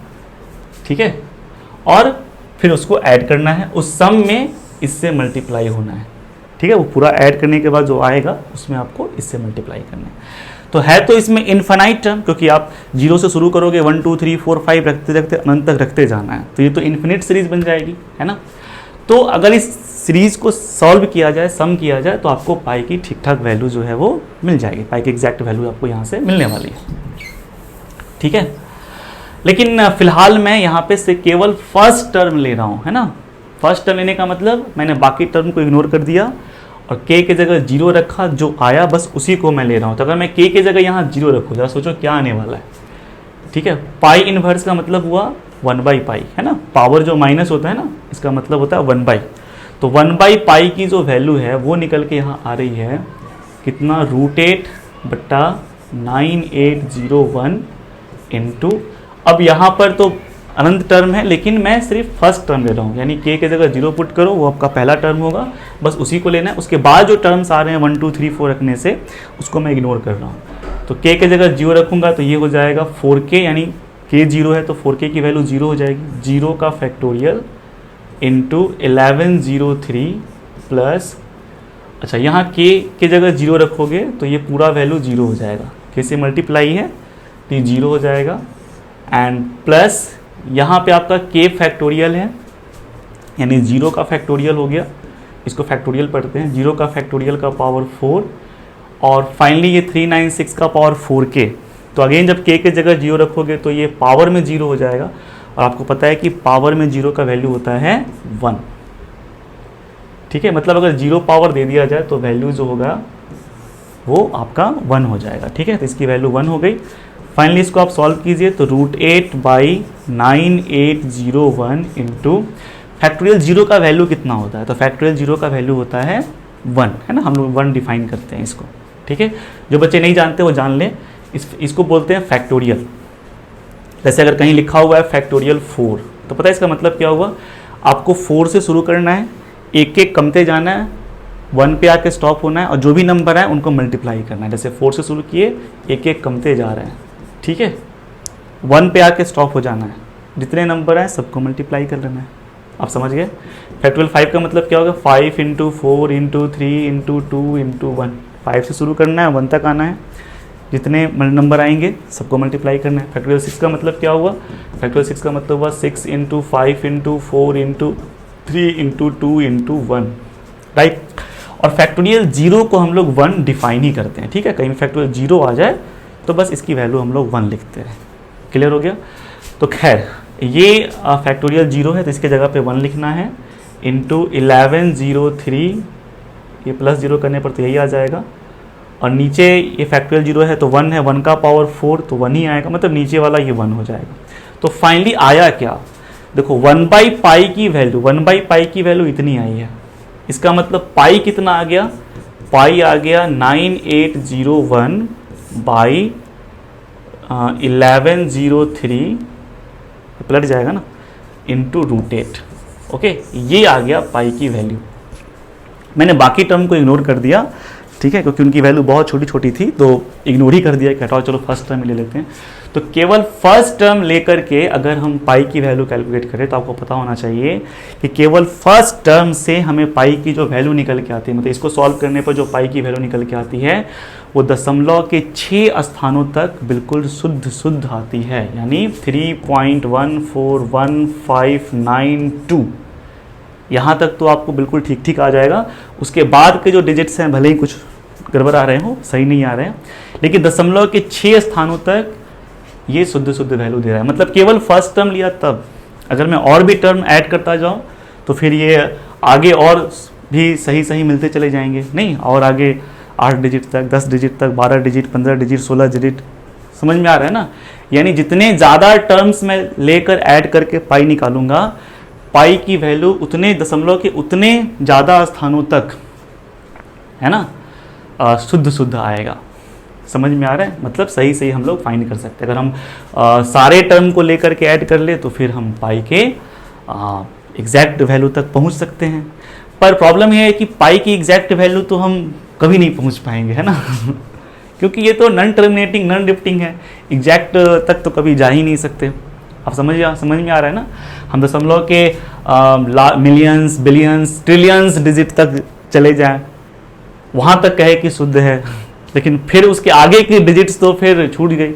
ठीक है। और फिर उसको ऐड करना है, उस सम में इससे मल्टीप्लाई होना है, ठीक है। वो पूरा ऐड करने के बाद जो आएगा उसमें आपको इससे मल्टीप्लाई करना है। तो है तो इसमें इनफाइनाइट टर्म, क्योंकि आप 0 से शुरू करोगे, 1 2 3 4 5 रखते रखते अनंत तक रखते जाना है, तो ये तो इन्फिनिट सीरीज बन जाएगी, है ना। तो अगर इस सीरीज को सॉल्व किया जाए, सम किया जाए, तो आपको पाई की ठीक ठाक वैल्यू जो है वो मिल जाएगी, पाई की एग्जैक्ट वैल्यू आपको यहाँ से मिलने वाली है, ठीक है। लेकिन फिलहाल मैं यहाँ पे से केवल फर्स्ट टर्म ले रहा हूँ, है ना। फर्स्ट टर्म लेने का मतलब मैंने बाकी टर्म को इग्नोर कर दिया और k के जगह 0 रखा, जो आया बस उसी को मैं ले रहा हूँ। तो अगर मैं k के जगह यहाँ 0 रखूँ, जरा सोचो क्या आने वाला है, ठीक है। पाई इनवर्स का मतलब हुआ 1/पाई, है ना। पावर जो माइनस होता है ना, इसका मतलब होता है 1/। तो 1/पाई की जो वैल्यू है वो निकल के यहाँ आ रही है कितना, √8/9801 इंटू, अब यहाँ पर तो अनंत टर्म है, लेकिन मैं सिर्फ फर्स्ट टर्म ले रहा हूँ, यानी k के जगह 0 पुट करो, वो आपका पहला टर्म होगा, बस उसी को लेना है। उसके बाद जो टर्म्स आ रहे हैं 1 2 3 4 रखने से, उसको मैं इग्नोर कर रहा हूँ। तो k के जगह 0 रखूँगा तो ये हो जाएगा 4k, यानी k 0 है तो 4k की वैल्यू 0 हो जाएगी, 0 का फैक्टोरियल इंटू 1103 प्लस, अच्छा यहाँ k के जगह 0 रखोगे तो ये पूरा वैल्यू 0 हो जाएगा, k से मल्टीप्लाई है तो ये 0 हो जाएगा, एंड प्लस यहाँ पे आपका k फैक्टोरियल है, यानी 0 का फैक्टोरियल हो गया, इसको फैक्टोरियल पढ़ते हैं, 0 का फैक्टोरियल का पावर 4 और फाइनली ये 396 का पावर 4k। तो अगेन जब k के जगह 0 रखोगे तो ये पावर में 0 हो जाएगा, और आपको पता है कि पावर में 0 का वैल्यू होता है 1। ठीक है, मतलब अगर 0 पावर दे दिया जाए तो वैल्यू जो होगा वो आपका 1 हो जाएगा। ठीक है, तो इसकी वैल्यू 1 हो गई। फाइनली इसको आप सॉल्व कीजिए तो √8/9801 इंटू फैक्टोरियल 0 का वैल्यू कितना होता है, तो फैक्टोरियल 0 का वैल्यू होता है 1, है ना, हम लोग 1 डिफाइन करते हैं इसको। ठीक है, जो बच्चे नहीं जानते वो जान लें, इसको बोलते हैं फैक्टोरियल। जैसे अगर कहीं लिखा हुआ है फैक्टोरियल 4, तो पता है इसका मतलब क्या हुआ, आपको 4 से शुरू करना है, एक एक कमते जाना है, 1 पे आके स्टॉप होना है, और जो भी नंबर है उनको मल्टीप्लाई करना है। जैसे 4 से शुरू किए, एक एक कमते जा रहे हैं। ठीक है, 1 पे आके स्टॉप हो जाना है, जितने नंबर हैं सबको मल्टीप्लाई कर लेना है। आप समझ गए। फैक्टोरियल 5 का मतलब क्या होगा, 5 × 4 × 3 × 2 × 1। 5 से शुरू करना है, 1 तक आना है, जितने नंबर आएंगे सबको मल्टीप्लाई करना है। फैक्टोरियल 6 का मतलब क्या हुआ, फैक्टोरियल 6 का मतलब हुआ 6 × 5 × 4 × 3 × 2 × 1, राइट। और फैक्टोरियल 0 को हम लोग 1 डिफाइन ही करते हैं। ठीक है, कहीं फैक्टोरियल 0 आ जाए तो बस इसकी वैल्यू हम लोग 1 लिखते हैं। क्लियर हो गया। तो खैर ये फैक्टोरियल 0 है तो इसके जगह पे 1 लिखना है, इंटू 1103, ये प्लस 0 करने पर तो यही आ जाएगा, और नीचे ये फैक्टोरियल 0 है तो 1 है, 1 का पावर 4 तो 1 ही आएगा, मतलब नीचे वाला ये 1 हो जाएगा। तो फाइनली आया क्या, देखो 1/π की वैल्यू, 1/π की वैल्यू इतनी आई है। इसका मतलब पाई कितना आ गया, पाई आ गया 9801/1103, पलट जाएगा ना, इंटू √8। ओके, ये आ गया पाई की वैल्यू। मैंने बाकी टर्म को इग्नोर कर दिया, ठीक है, क्योंकि उनकी वैल्यू बहुत छोटी छोटी थी तो इग्नोर ही कर दिया कि हटाओ चलो फर्स्ट टर्म ले लेते हैं। तो केवल फर्स्ट टर्म लेकर के अगर हम पाई की वैल्यू कैलकुलेट करें तो आपको पता होना चाहिए कि केवल फर्स्ट टर्म से हमें पाई की जो वैल्यू निकल के आती है, मतलब इसको सॉल्व करने पर जो पाई की वैल्यू निकल के आती है वो दशमलव के 6 स्थानों तक बिल्कुल शुद्ध आती है, यानी 3.141592। यहाँ तक तो आपको बिल्कुल ठीक ठीक आ जाएगा। उसके बाद के जो डिजिट्स हैं भले ही कुछ गड़बड़ आ रहे हो, सही नहीं आ रहे हैं, लेकिन दशमलव के 6 स्थानों तक ये शुद्ध वैल्यू दे रहा है। मतलब केवल फर्स्ट टर्म लिया तब, अगर मैं और भी टर्म ऐड करता जाऊँ तो फिर ये आगे और भी सही मिलते चले जाएंगे, नहीं, और आगे 8 डिजिट तक, 10 डिजिट तक, 12 डिजिट, 15 डिजिट, 16 डिजिट, समझ में आ रहा है ना। यानी जितने ज़्यादा टर्म्स मैं लेकर ऐड करके पाई निकालूंगा, पाई की वैल्यू उतने दशमलव के उतने ज़्यादा स्थानों तक, है ना, शुद्ध आएगा। समझ में आ रहा है, मतलब सही हम लोग फाइंड कर सकते हैं। अगर हम सारे टर्म को लेकर के ऐड कर ले तो फिर हम पाई के एग्जैक्ट वैल्यू तक पहुंच सकते हैं। पर प्रॉब्लम यह है कि पाई की एग्जैक्ट वैल्यू तो हम कभी नहीं पहुंच पाएंगे, है ना क्योंकि ये तो नॉन टर्मिनेटिंग, नॉन रिफ्टिंग है, एग्जैक्ट तक तो कभी जा ही नहीं सकते। आप समझ में आ रहा है ना। हम दशमलव के मिलियंस, बिलियंस, ट्रिलियंस डिजिट तक चले जाएं, वहाँ तक कहे कि शुद्ध है, लेकिन फिर उसके आगे की डिजिट्स तो फिर छूट गई।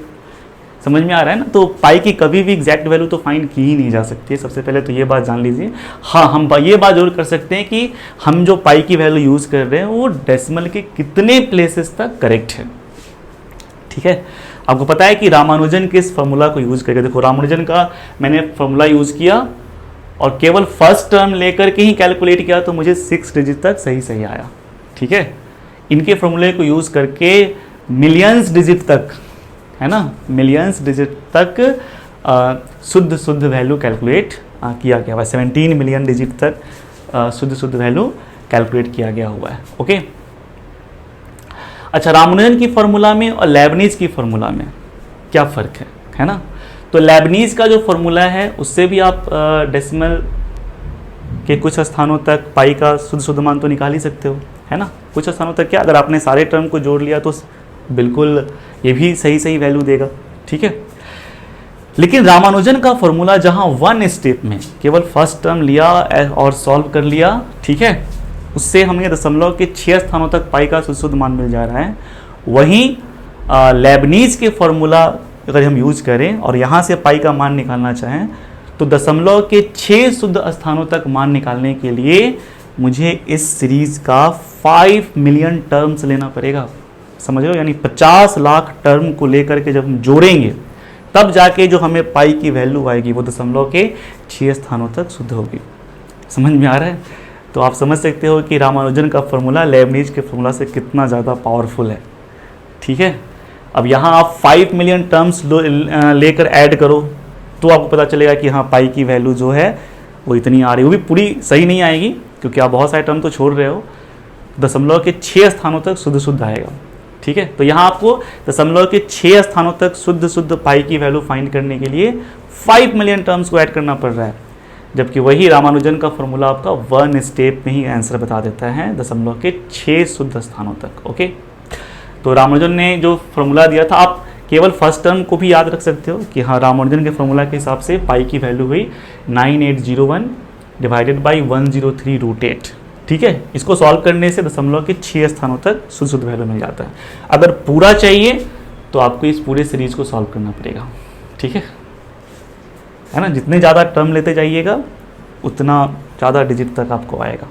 समझ में आ रहा है ना। तो पाई की कभी भी एग्जैक्ट वैल्यू तो फाइंड की ही नहीं जा सकती है। सबसे पहले तो ये बात जान लीजिए। हाँ, हम ये बात जरूर कर सकते हैं कि हम जो पाई की वैल्यू यूज़ कर रहे हैं वो डेसिमल के कितने प्लेसेस तक करेक्ट है। ठीक है, आपको पता है कि रामानुजन के इस फॉर्मूला को यूज़ करके, देखो रामानुजन का मैंने फॉर्मूला यूज़ किया और केवल फर्स्ट टर्म लेकर के ही कैलकुलेट किया तो मुझे 6 डिजिट तक सही आया। ठीक है, इनके फॉर्मूले को यूज़ करके मिलियंस डिजिट तक, है ना, मिलियंस डिजिट तक शुद्ध वैल्यू कैलकुलेट किया गया हुआ है। 17 मिलियन डिजिट तक शुद्ध वैल्यू कैलकुलेट किया गया हुआ है। ओके, अच्छा, रामानुजन की फॉर्मूला में और लेबनीज की फॉर्मूला में क्या फ़र्क है ना। तो लेबनीज का जो फॉर्मूला है उससे भी आप डेसिमल के कुछ स्थानों तक पाई का शुद्ध मान तो निकाल ही सकते हो, है ना। कुछ स्थानों तक क्या, अगर आपने सारे टर्म को जोड़ लिया तो बिल्कुल ये भी सही वैल्यू देगा। ठीक है, लेकिन रामानुजन का फॉर्मूला जहां 1 स्टेप में केवल फर्स्ट टर्म लिया और सॉल्व कर लिया, ठीक है, उससे हमें दशमलव के 6 स्थानों तक पाई का शुद्ध मान मिल जा रहा है। वहीं लेबनीज के फॉर्मूला अगर हम यूज करें और यहाँ से पाई का मान निकालना चाहें तो दशमलव के 6 शुद्ध स्थानों तक मान निकालने के लिए मुझे इस सीरीज का 5 मिलियन टर्म्स लेना पड़ेगा। समझ रहे हो, यानी 50 लाख टर्म को लेकर के जब हम जोड़ेंगे तब जाके जो हमें पाई की वैल्यू आएगी वो दशमलव के 6 स्थानों तक शुद्ध होगी। समझ में आ रहा है? तो आप समझ सकते हो कि रामानुजन का फॉर्मूला लेबनिज के फॉर्मूला से कितना ज़्यादा पावरफुल है। ठीक है, अब यहाँ आप 5 मिलियन टर्म्स लेकर ऐड करो तो आपको पता चलेगा कि हाँ पाई की वैल्यू जो है वो इतनी आ रही है। वो भी पूरी सही नहीं आएगी क्योंकि आप बहुत सारे टर्म तो छोड़ रहे हो। दशमलव के 6 स्थानों तक शुद्ध आएगा। ठीक है, तो यहाँ आपको दशमलव के 6 स्थानों तक शुद्ध पाई की वैल्यू फाइंड करने के लिए 5 मिलियन टर्म्स को ऐड करना पड़ रहा है, जबकि वही रामानुजन का फॉर्मूला आपका 1 स्टेप में ही आंसर बता देता है दशमलव के 6 शुद्ध स्थानों तक। ओके, तो रामानुजन ने जो फॉर्मूला दिया था, आप केवल फर्स्ट टर्म को भी याद रख सकते हो कि हाँ रामानुजन के फॉर्मूला के हिसाब से पाई की वैल्यू हुई 9801 डिवाइडेड बाई 103√8। ठीक है, इसको सॉल्व करने से दशमलव के 6 स्थानों तक शुद्ध वैल्यू मिल जाता है। अगर पूरा चाहिए तो आपको इस पूरे सीरीज को सॉल्व करना पड़ेगा। ठीक है ना, जितने ज़्यादा टर्म लेते जाइएगा उतना ज़्यादा डिजिट तक आपको आएगा।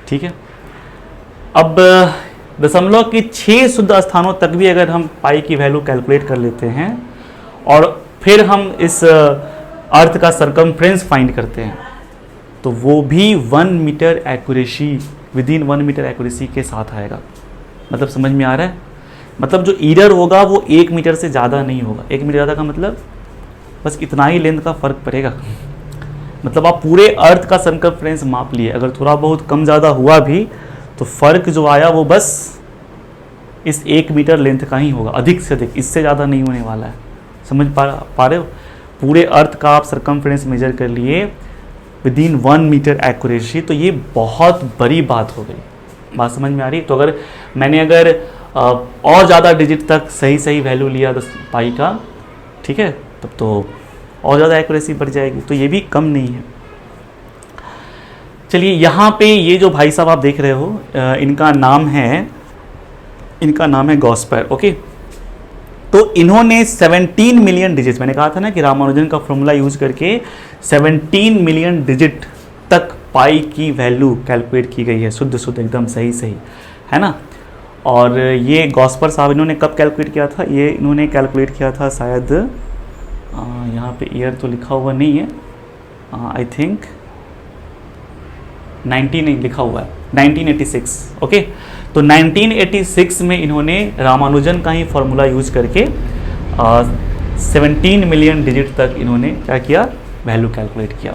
ठीक है, अब दशमलव के 6 शुद्ध स्थानों तक भी अगर हम पाई की वैल्यू कैलकुलेट कर लेते हैं और फिर हम इस अर्थ का सरकमफ्रेंस फाइंड करते हैं तो वो भी 1 metre accuracy, within 1 metre accuracy के साथ आएगा। मतलब समझ में आ रहा है? मतलब जो ईरर होगा वो 1 मीटर से ज़्यादा नहीं होगा। 1 मीटर ज़्यादा का मतलब बस इतना ही लेंथ का फ़र्क पड़ेगा। मतलब आप पूरे अर्थ का सरकमफ्रेंस माप लिए, अगर थोड़ा बहुत कम ज़्यादा हुआ भी तो फ़र्क जो आया वो बस इस 1 मीटर लेंथ का ही होगा, अधिक से अधिक, इससे ज़्यादा नहीं होने वाला है। समझ पा रहे हो? पूरे अर्थ का आप सरकमफ्रेंस मेजर कर लिए विदिन 1 मीटर एक्यूरेसी, तो ये बहुत बड़ी बात हो गई। बात समझ में आ रही? तो अगर मैंने और ज़्यादा डिजिट तक सही वैल्यू लिया पाई का, ठीक है, तब तो और ज़्यादा एक्यूरेसी बढ़ जाएगी, तो ये भी कम नहीं है। चलिए, यहाँ पे ये जो भाई साहब आप देख रहे हो, इनका नाम है गॉस्पर। ओके, तो इन्होंने 17 मिलियन डिजिट, मैंने कहा था ना कि रामानुजन का फॉर्मूला यूज करके 17 मिलियन डिजिट तक पाई की वैल्यू कैलकुलेट की गई है, शुद्ध एकदम सही है ना। और ये गॉस्पर साहब इन्होंने कब कैलकुलेट किया था? ये इन्होंने कैलकुलेट किया था शायद, यहाँ पे ईयर तो लिखा हुआ नहीं है, आई थिंक 19 लिखा हुआ है, 1986। ओके, तो 1986 में इन्होंने रामानुजन का ही फॉर्मूला यूज करके 17 मिलियन डिजिट तक इन्होंने क्या किया? वैल्यू कैलकुलेट किया।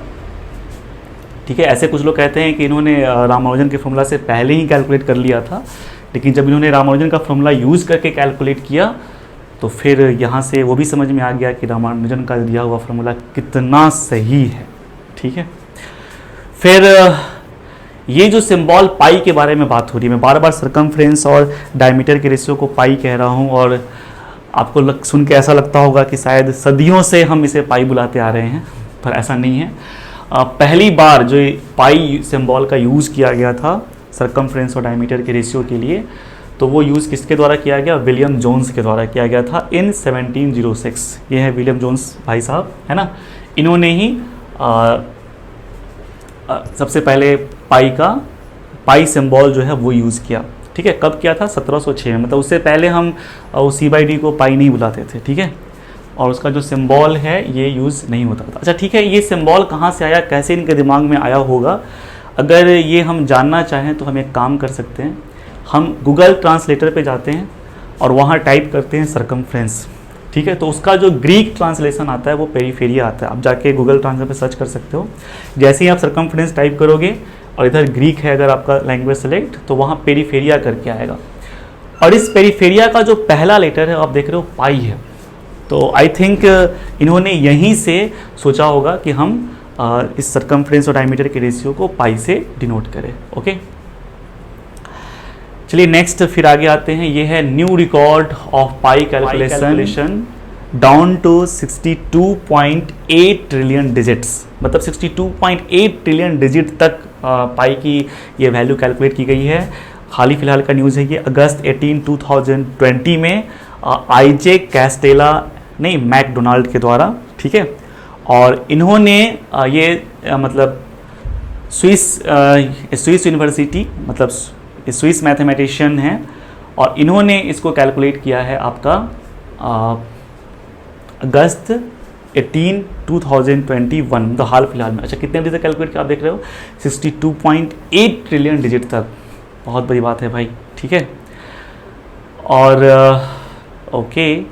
ठीक है, ऐसे कुछ लोग कहते हैं कि इन्होंने रामानुजन के फॉर्मूला से पहले ही कैलकुलेट कर लिया था, लेकिन जब इन्होंने रामानुजन का फॉर्मूला यूज करके कैलकुलेट किया तो फिर यहाँ से वो भी समझ में आ गया कि रामानुजन का दिया हुआ फॉर्मूला कितना सही है। ठीक है, फिर ये जो सिंबल पाई के बारे में बात हो रही है, मैं बार बार सरकमफ्रेंस और डायमीटर के रेशियो को पाई कह रहा हूँ, और आपको सुन के ऐसा लगता होगा कि शायद सदियों से हम इसे पाई बुलाते आ रहे हैं, पर ऐसा नहीं है। पहली बार जो पाई सिंबल का यूज़ किया गया था सरकमफ्रेंस और डायमीटर के रेशियो के लिए, तो वो यूज़ किसके द्वारा किया गया? विलियम जोन्स के द्वारा किया गया था इन 1706। ये है विलियम जोन्स भाई साहब, है ना। इन्होंने ही सबसे पहले पाई सिंबल जो है वो यूज़ किया। ठीक है, कब किया था? 1706 में। मतलब उससे पहले हम C/D को पाई नहीं बुलाते थे। ठीक है, और उसका जो सिंबल है ये यूज़ नहीं होता था। अच्छा ठीक है, ये सिंबल कहाँ से आया, कैसे इनके दिमाग में आया होगा? अगर ये हम जानना चाहें तो हम एक काम कर सकते हैं, हम गूगल ट्रांसलेटर पे जाते हैं और वहाँ टाइप करते हैं सरकमफ्रेंस। ठीक है, तो उसका जो ग्रीक ट्रांसलेशन आता है वो पेरीफेरिया आता है। आप जाके गूगल ट्रांसलेटर पे सर्च कर सकते हो। जैसे ही आप सरकमफ्रेंस टाइप करोगे और इधर ग्रीक है अगर आपका लैंग्वेज सेलेक्ट, तो वहाँ पेरीफेरिया करके आएगा, और इस पेरीफेरिया का जो पहला लेटर है आप देख रहे हो पाई है। तो आई थिंक इन्होंने यहीं से सोचा होगा कि हम इस सरकमफ्रेंस और डायमीटर के रेशियो को पाई से डिनोट करें। ओके, चलिए नेक्स्ट फिर आगे आते हैं। ये है new record of pi calculation down to 62.8 trillion digits. मतलब 62.8 ट्रिलियन डिजिट तक पाई की ये वैल्यू कैलकुलेट की गई है। हाल ही फिलहाल का न्यूज़ है ये, अगस्त 18, 2020 में आईजे कैस्टेला नहीं मैकडोनाल्ड के द्वारा। ठीक है, और इन्होंने ये मतलब स्विस यूनिवर्सिटी, मतलब स्विस मैथमेटिशियन हैं, और इन्होंने इसको कैलकुलेट किया है आपका अगस्त 18, 2021, तो हाल फिलहाल में। अच्छा, कितने डिजिट कैलकुलेट किया आप देख रहे हो, 62.8 ट्रिलियन डिजिट तक, बहुत बड़ी बात है भाई, ठीक है। और ओके,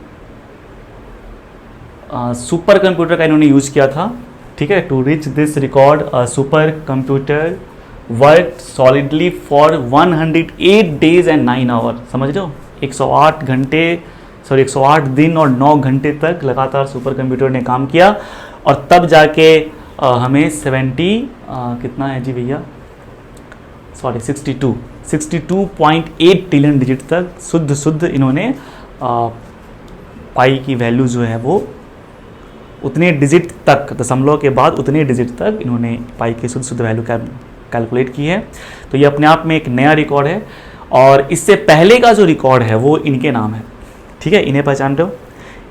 सुपर कंप्यूटर का इन्होंने यूज किया था, ठीक है। To reach this record supercomputer work solidly for 108 days and 9 hour, समझ रहे हो, 108 दिन और 9 घंटे तक लगातार सुपर कंप्यूटर ने काम किया, और तब जाके हमें कितना है जी भैया, 62.8 ट्रिलियन डिजिट तक शुद्ध इन्होंने पाई की वैल्यू जो है वो उतने डिजिट तक, दशमलव के बाद उतने डिजिट तक इन्होंने पाई की शुद्ध वैल्यू कैलकुलेट की है। तो ये अपने आप में एक नया रिकॉर्ड है, और इससे पहले का जो रिकॉर्ड है वो इनके नाम है, ठीक है। इन्हें पहचान रहे हो,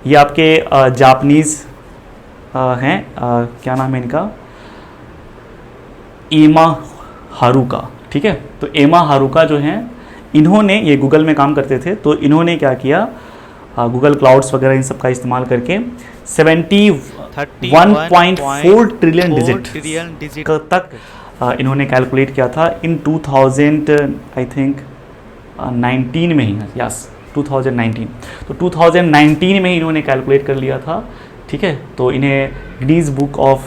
ये आपके जापानीज़ हैं, क्या नाम है इनका, एमा हारुका, ठीक है। तो एमा हारुका जो हैं, इन्होंने, ये गूगल में काम करते थे, तो इन्होंने क्या किया, गूगल क्लाउड्स वगैरह इन सब का इस्तेमाल करके 71.4 ट्रिलियन डिजिट तक इन्होंने कैलकुलेट किया था इन 2000 आई थिंक 19 में ही, यस 2019, तो 2019 में इन्होंने कैलकुलेट कर लिया था, ठीक है। तो इन्हें गिनीज बुक ऑफ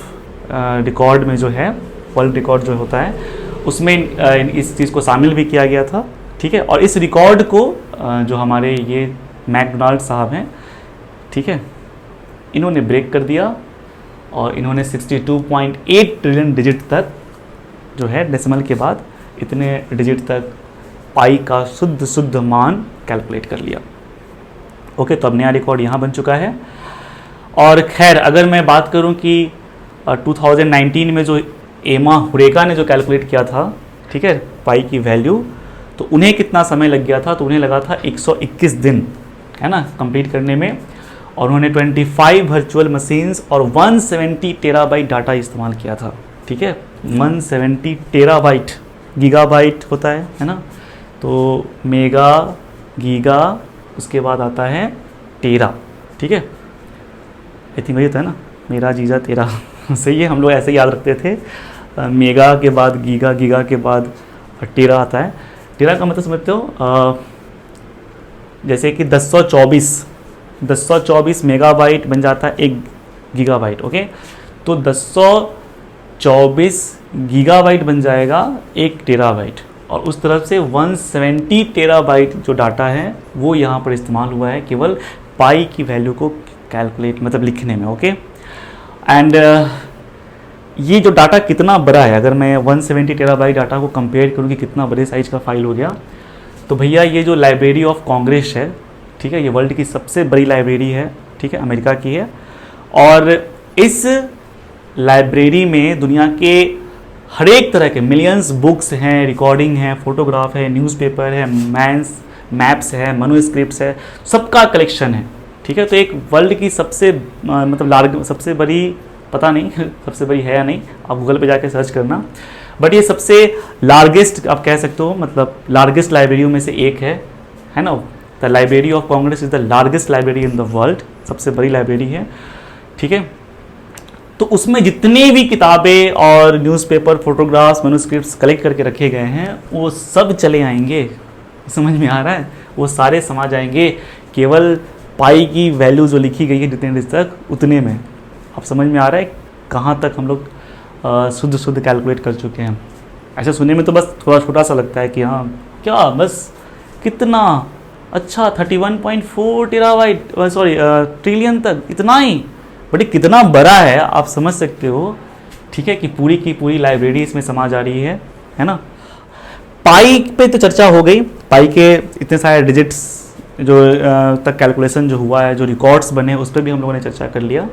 रिकॉर्ड में जो है, वर्ल्ड रिकॉर्ड जो होता है उसमें इस चीज़ को शामिल भी किया गया था, ठीक है। और इस रिकॉर्ड को जो हमारे ये मैकडोनाल्ड साहब हैं, ठीक है, इन्होंने ब्रेक कर दिया, और इन्होंने 62.8 ट्रिलियन डिजिट तक जो है डेसिमल के बाद इतने डिजिट तक पाई का शुद्ध मान कैलकुलेट कर लिया। ओके, तो अब नया रिकॉर्ड यहाँ बन चुका है। और खैर, अगर मैं बात करूँ कि 2019 में जो एमा हुरेका ने जो कैलकुलेट किया था, ठीक है, पाई की वैल्यू, तो उन्हें कितना समय लग गया था, तो उन्हें लगा था 121 दिन, है ना, कंप्लीट करने में, और उन्होंने 25 वर्चुअल मशीन्स और 170 टेराबाइट डाटा इस्तेमाल किया था, ठीक है। 170 टेराबाइट, गीगाबाइट होता है ना, तो मेगा, गीगा, उसके बाद आता है टेरा, ठीक है, आई थिंक वही होता है ना, मेरा जीजा तेरा सही है, हम लोग ऐसे ही याद रखते थे, मेगा के बाद गीगा, गीगा के बाद टेरा आता है। टेरा का मतलब समझते हो, जैसे कि 1024 मेगाबाइट बन जाता है 1 गीगाबाइट, ओके, तो 1024 गीगाबाइट बन जाएगा 1 टेराबाइट, और उस तरफ से 170 टेराबाइट जो डाटा है वो यहाँ पर इस्तेमाल हुआ है केवल पाई की वैल्यू को कैलकुलेट, मतलब लिखने में, ओके। एंड ये जो डाटा कितना बड़ा है, अगर मैं 170 टेराबाइट डाटा को कंपेयर करूँ कि कितना बड़े साइज का फाइल हो गया, तो भैया ये जो लाइब्रेरी ऑफ कांग्रेस है, ठीक है, ये वर्ल्ड की सबसे बड़ी लाइब्रेरी है, ठीक है, अमेरिका की है, और इस लाइब्रेरी में दुनिया के हर एक तरह के मिलियंस बुक्स हैं, रिकॉर्डिंग है, फोटोग्राफ है, न्यूज़पेपर है, मैप्स है, मनुस्क्रिप्ट्स है, सबका कलेक्शन है, ठीक है। तो एक वर्ल्ड की सबसे मतलब सबसे बड़ी, पता नहीं सबसे बड़ी है या नहीं, आप गूगल पे जाके सर्च करना, बट ये सबसे लार्जेस्ट आप कह सकते हो, मतलब लार्जेस्ट लाइब्रेरियों में से एक है ना। The library of Congress is the largest library in the world, सबसे बड़ी लाइब्रेरी है, ठीक है। तो उसमें जितने भी किताबें और न्यूज़पेपर, फोटोग्राफ्स, मैन्युस्क्रिप्ट्स कलेक्ट करके रखे गए हैं, वो सब चले आएंगे, समझ में आ रहा है, वो सारे समा जाएंगे केवल पाई की वैल्यू जो लिखी गई है जितने डिजिट तक, उतने में। अब समझ में आ रहा है कहाँ तक हम लोग शुद्ध कैलकुलेट कर चुके हैं। ऐसे सुनने में तो बस थोड़ा छोटा सा लगता है कि हाँ क्या, बस कितना अच्छा 31.4 टेराबाइट, सॉरी ट्रिलियन तक, इतना ही, बट ये कितना बड़ा है आप समझ सकते हो, ठीक है, कि पूरी की पूरी लाइब्रेरी इसमें समा जा रही है ना। पाई पे तो चर्चा हो गई, पाई के इतने सारे डिजिट्स जो तक कैलकुलेशन जो हुआ है, जो रिकॉर्ड्स बने, उस पर भी हम लोगों ने चर्चा कर लिया।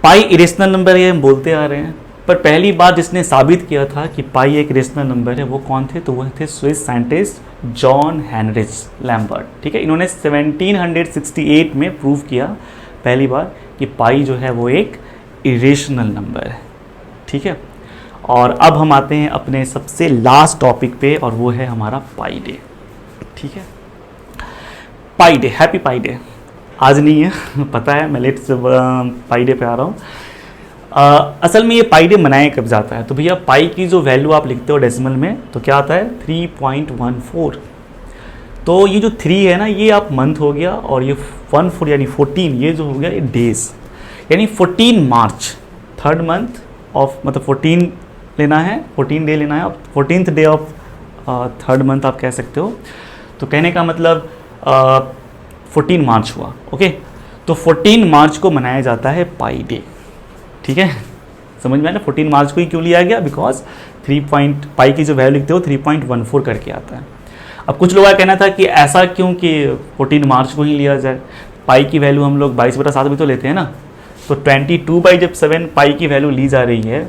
पाई इरेशनल नंबर है, हम बोलते आ रहे हैं, पर पहली बार जिसने साबित किया था कि पाई एक रेशनल नंबर है, वो कौन थे, तो वह थे Swiss scientist John Heinrich Lambert, ठीक है। इन्होंने 1768 में प्रूव किया पहली बार कि पाई जो है वो एक इरेशनल नंबर है, ठीक है। और अब हम आते हैं अपने सबसे लास्ट टॉपिक पे, और वो है हमारा पाई डे। ठीक है, पाई डे, हैप्पी पाई डे। आज नहीं है पता है, मैं लेट से पाई डे पे आ रहा हूँ। असल में ये पाई डे मनाया कब जाता है, तो भैया पाई की जो वैल्यू आप लिखते हो डेसिमल में तो क्या आता है 3.14। तो ये जो 3 है ना, ये आप मंथ हो गया, और ये 14 यानी 14 ये जो हो गया ये डेज, यानी 14 मार्च, थर्ड मंथ ऑफ, मतलब 14 लेना है, 14 डे लेना है, 14th day of third month आप कह सकते हो। तो कहने का मतलब 14 मार्च हुआ। ओके, तो 14 मार्च को मनाया जाता है पाई डे। ठीक है, समझ में आया ना 14 मार्च को ही क्यों लिया गया, बिकॉज पाई की जो वैल्यू लिखते हो 3.14 करके आता है। अब कुछ लोगों का कहना था कि ऐसा क्यों कि 14 मार्च को ही लिया जाए, पाई की वैल्यू हम लोग 22/7 भी तो लेते हैं ना, तो 22/7 पाई की वैल्यू ली जा रही है,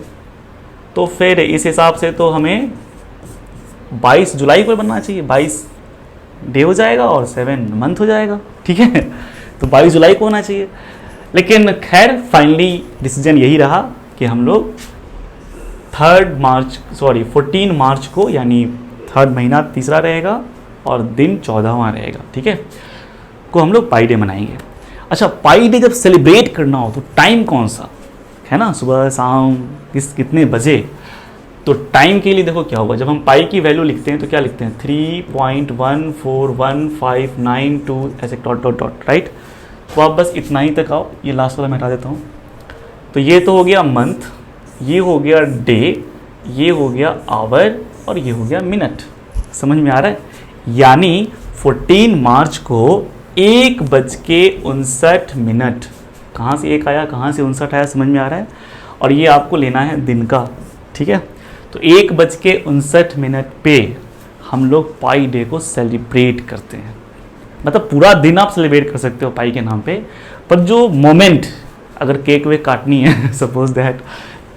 तो फिर इस हिसाब से तो हमें 22 जुलाई को बनना चाहिए, 22 डे हो जाएगा और 7 मंथ हो जाएगा। ठीक है, तो 22 जुलाई को होना चाहिए। लेकिन खैर फाइनली डिसीजन यही रहा कि हम लोग 14 मार्च को, यानी थर्ड महीना तीसरा रहेगा और दिन 14वां रहेगा, ठीक है, को हम लोग पाई डे मनाएंगे। अच्छा, पाई डे जब सेलिब्रेट करना हो तो टाइम कौन सा है ना, सुबह शाम कितने बजे, तो टाइम के लिए देखो क्या होगा, जब हम पाई की वैल्यू लिखते हैं तो क्या लिखते हैं 3.14159 ऐसे डॉट डॉट डॉट, राइट। तो आप बस इतना ही तक आओ, ये लास्ट वाला मैं हटा देता हूँ। तो ये तो हो गया मंथ, ये हो गया डे, ये हो गया आवर, और ये हो गया मिनट। समझ में आ रहा है, यानी 14 मार्च को 1:59, कहाँ से 1 आया, कहाँ से 59 आया, समझ में आ रहा है। और ये आपको लेना है दिन का, ठीक है। तो 1:59 पे हम लोग पाई डे को सेलिब्रेट करते हैं। मतलब पूरा दिन आप सेलिब्रेट कर सकते हो पाई के नाम पे, पर जो मोमेंट, अगर केक वेक काटनी है सपोज दैट,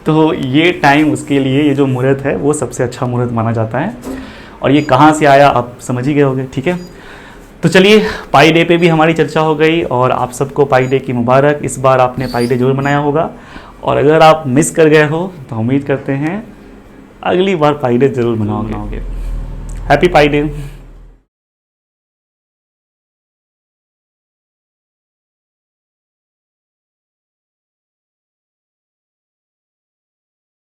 तो ये टाइम उसके लिए, ये जो मुहूर्त है वो सबसे अच्छा मुहूर्त माना जाता है। और ये कहाँ से आया आप समझ ही गए होंगे, ठीक है। तो चलिए, पाई डे पे भी हमारी चर्चा हो गई, और आप सबको पाई डे की मुबारक। इस बार आपने पाई डे जरूर मनाया होगा, और अगर आप मिस कर गए हो तो उम्मीद करते हैं अगली बार पाई डे जरूर मनाओगे। हैप्पी पाई डे।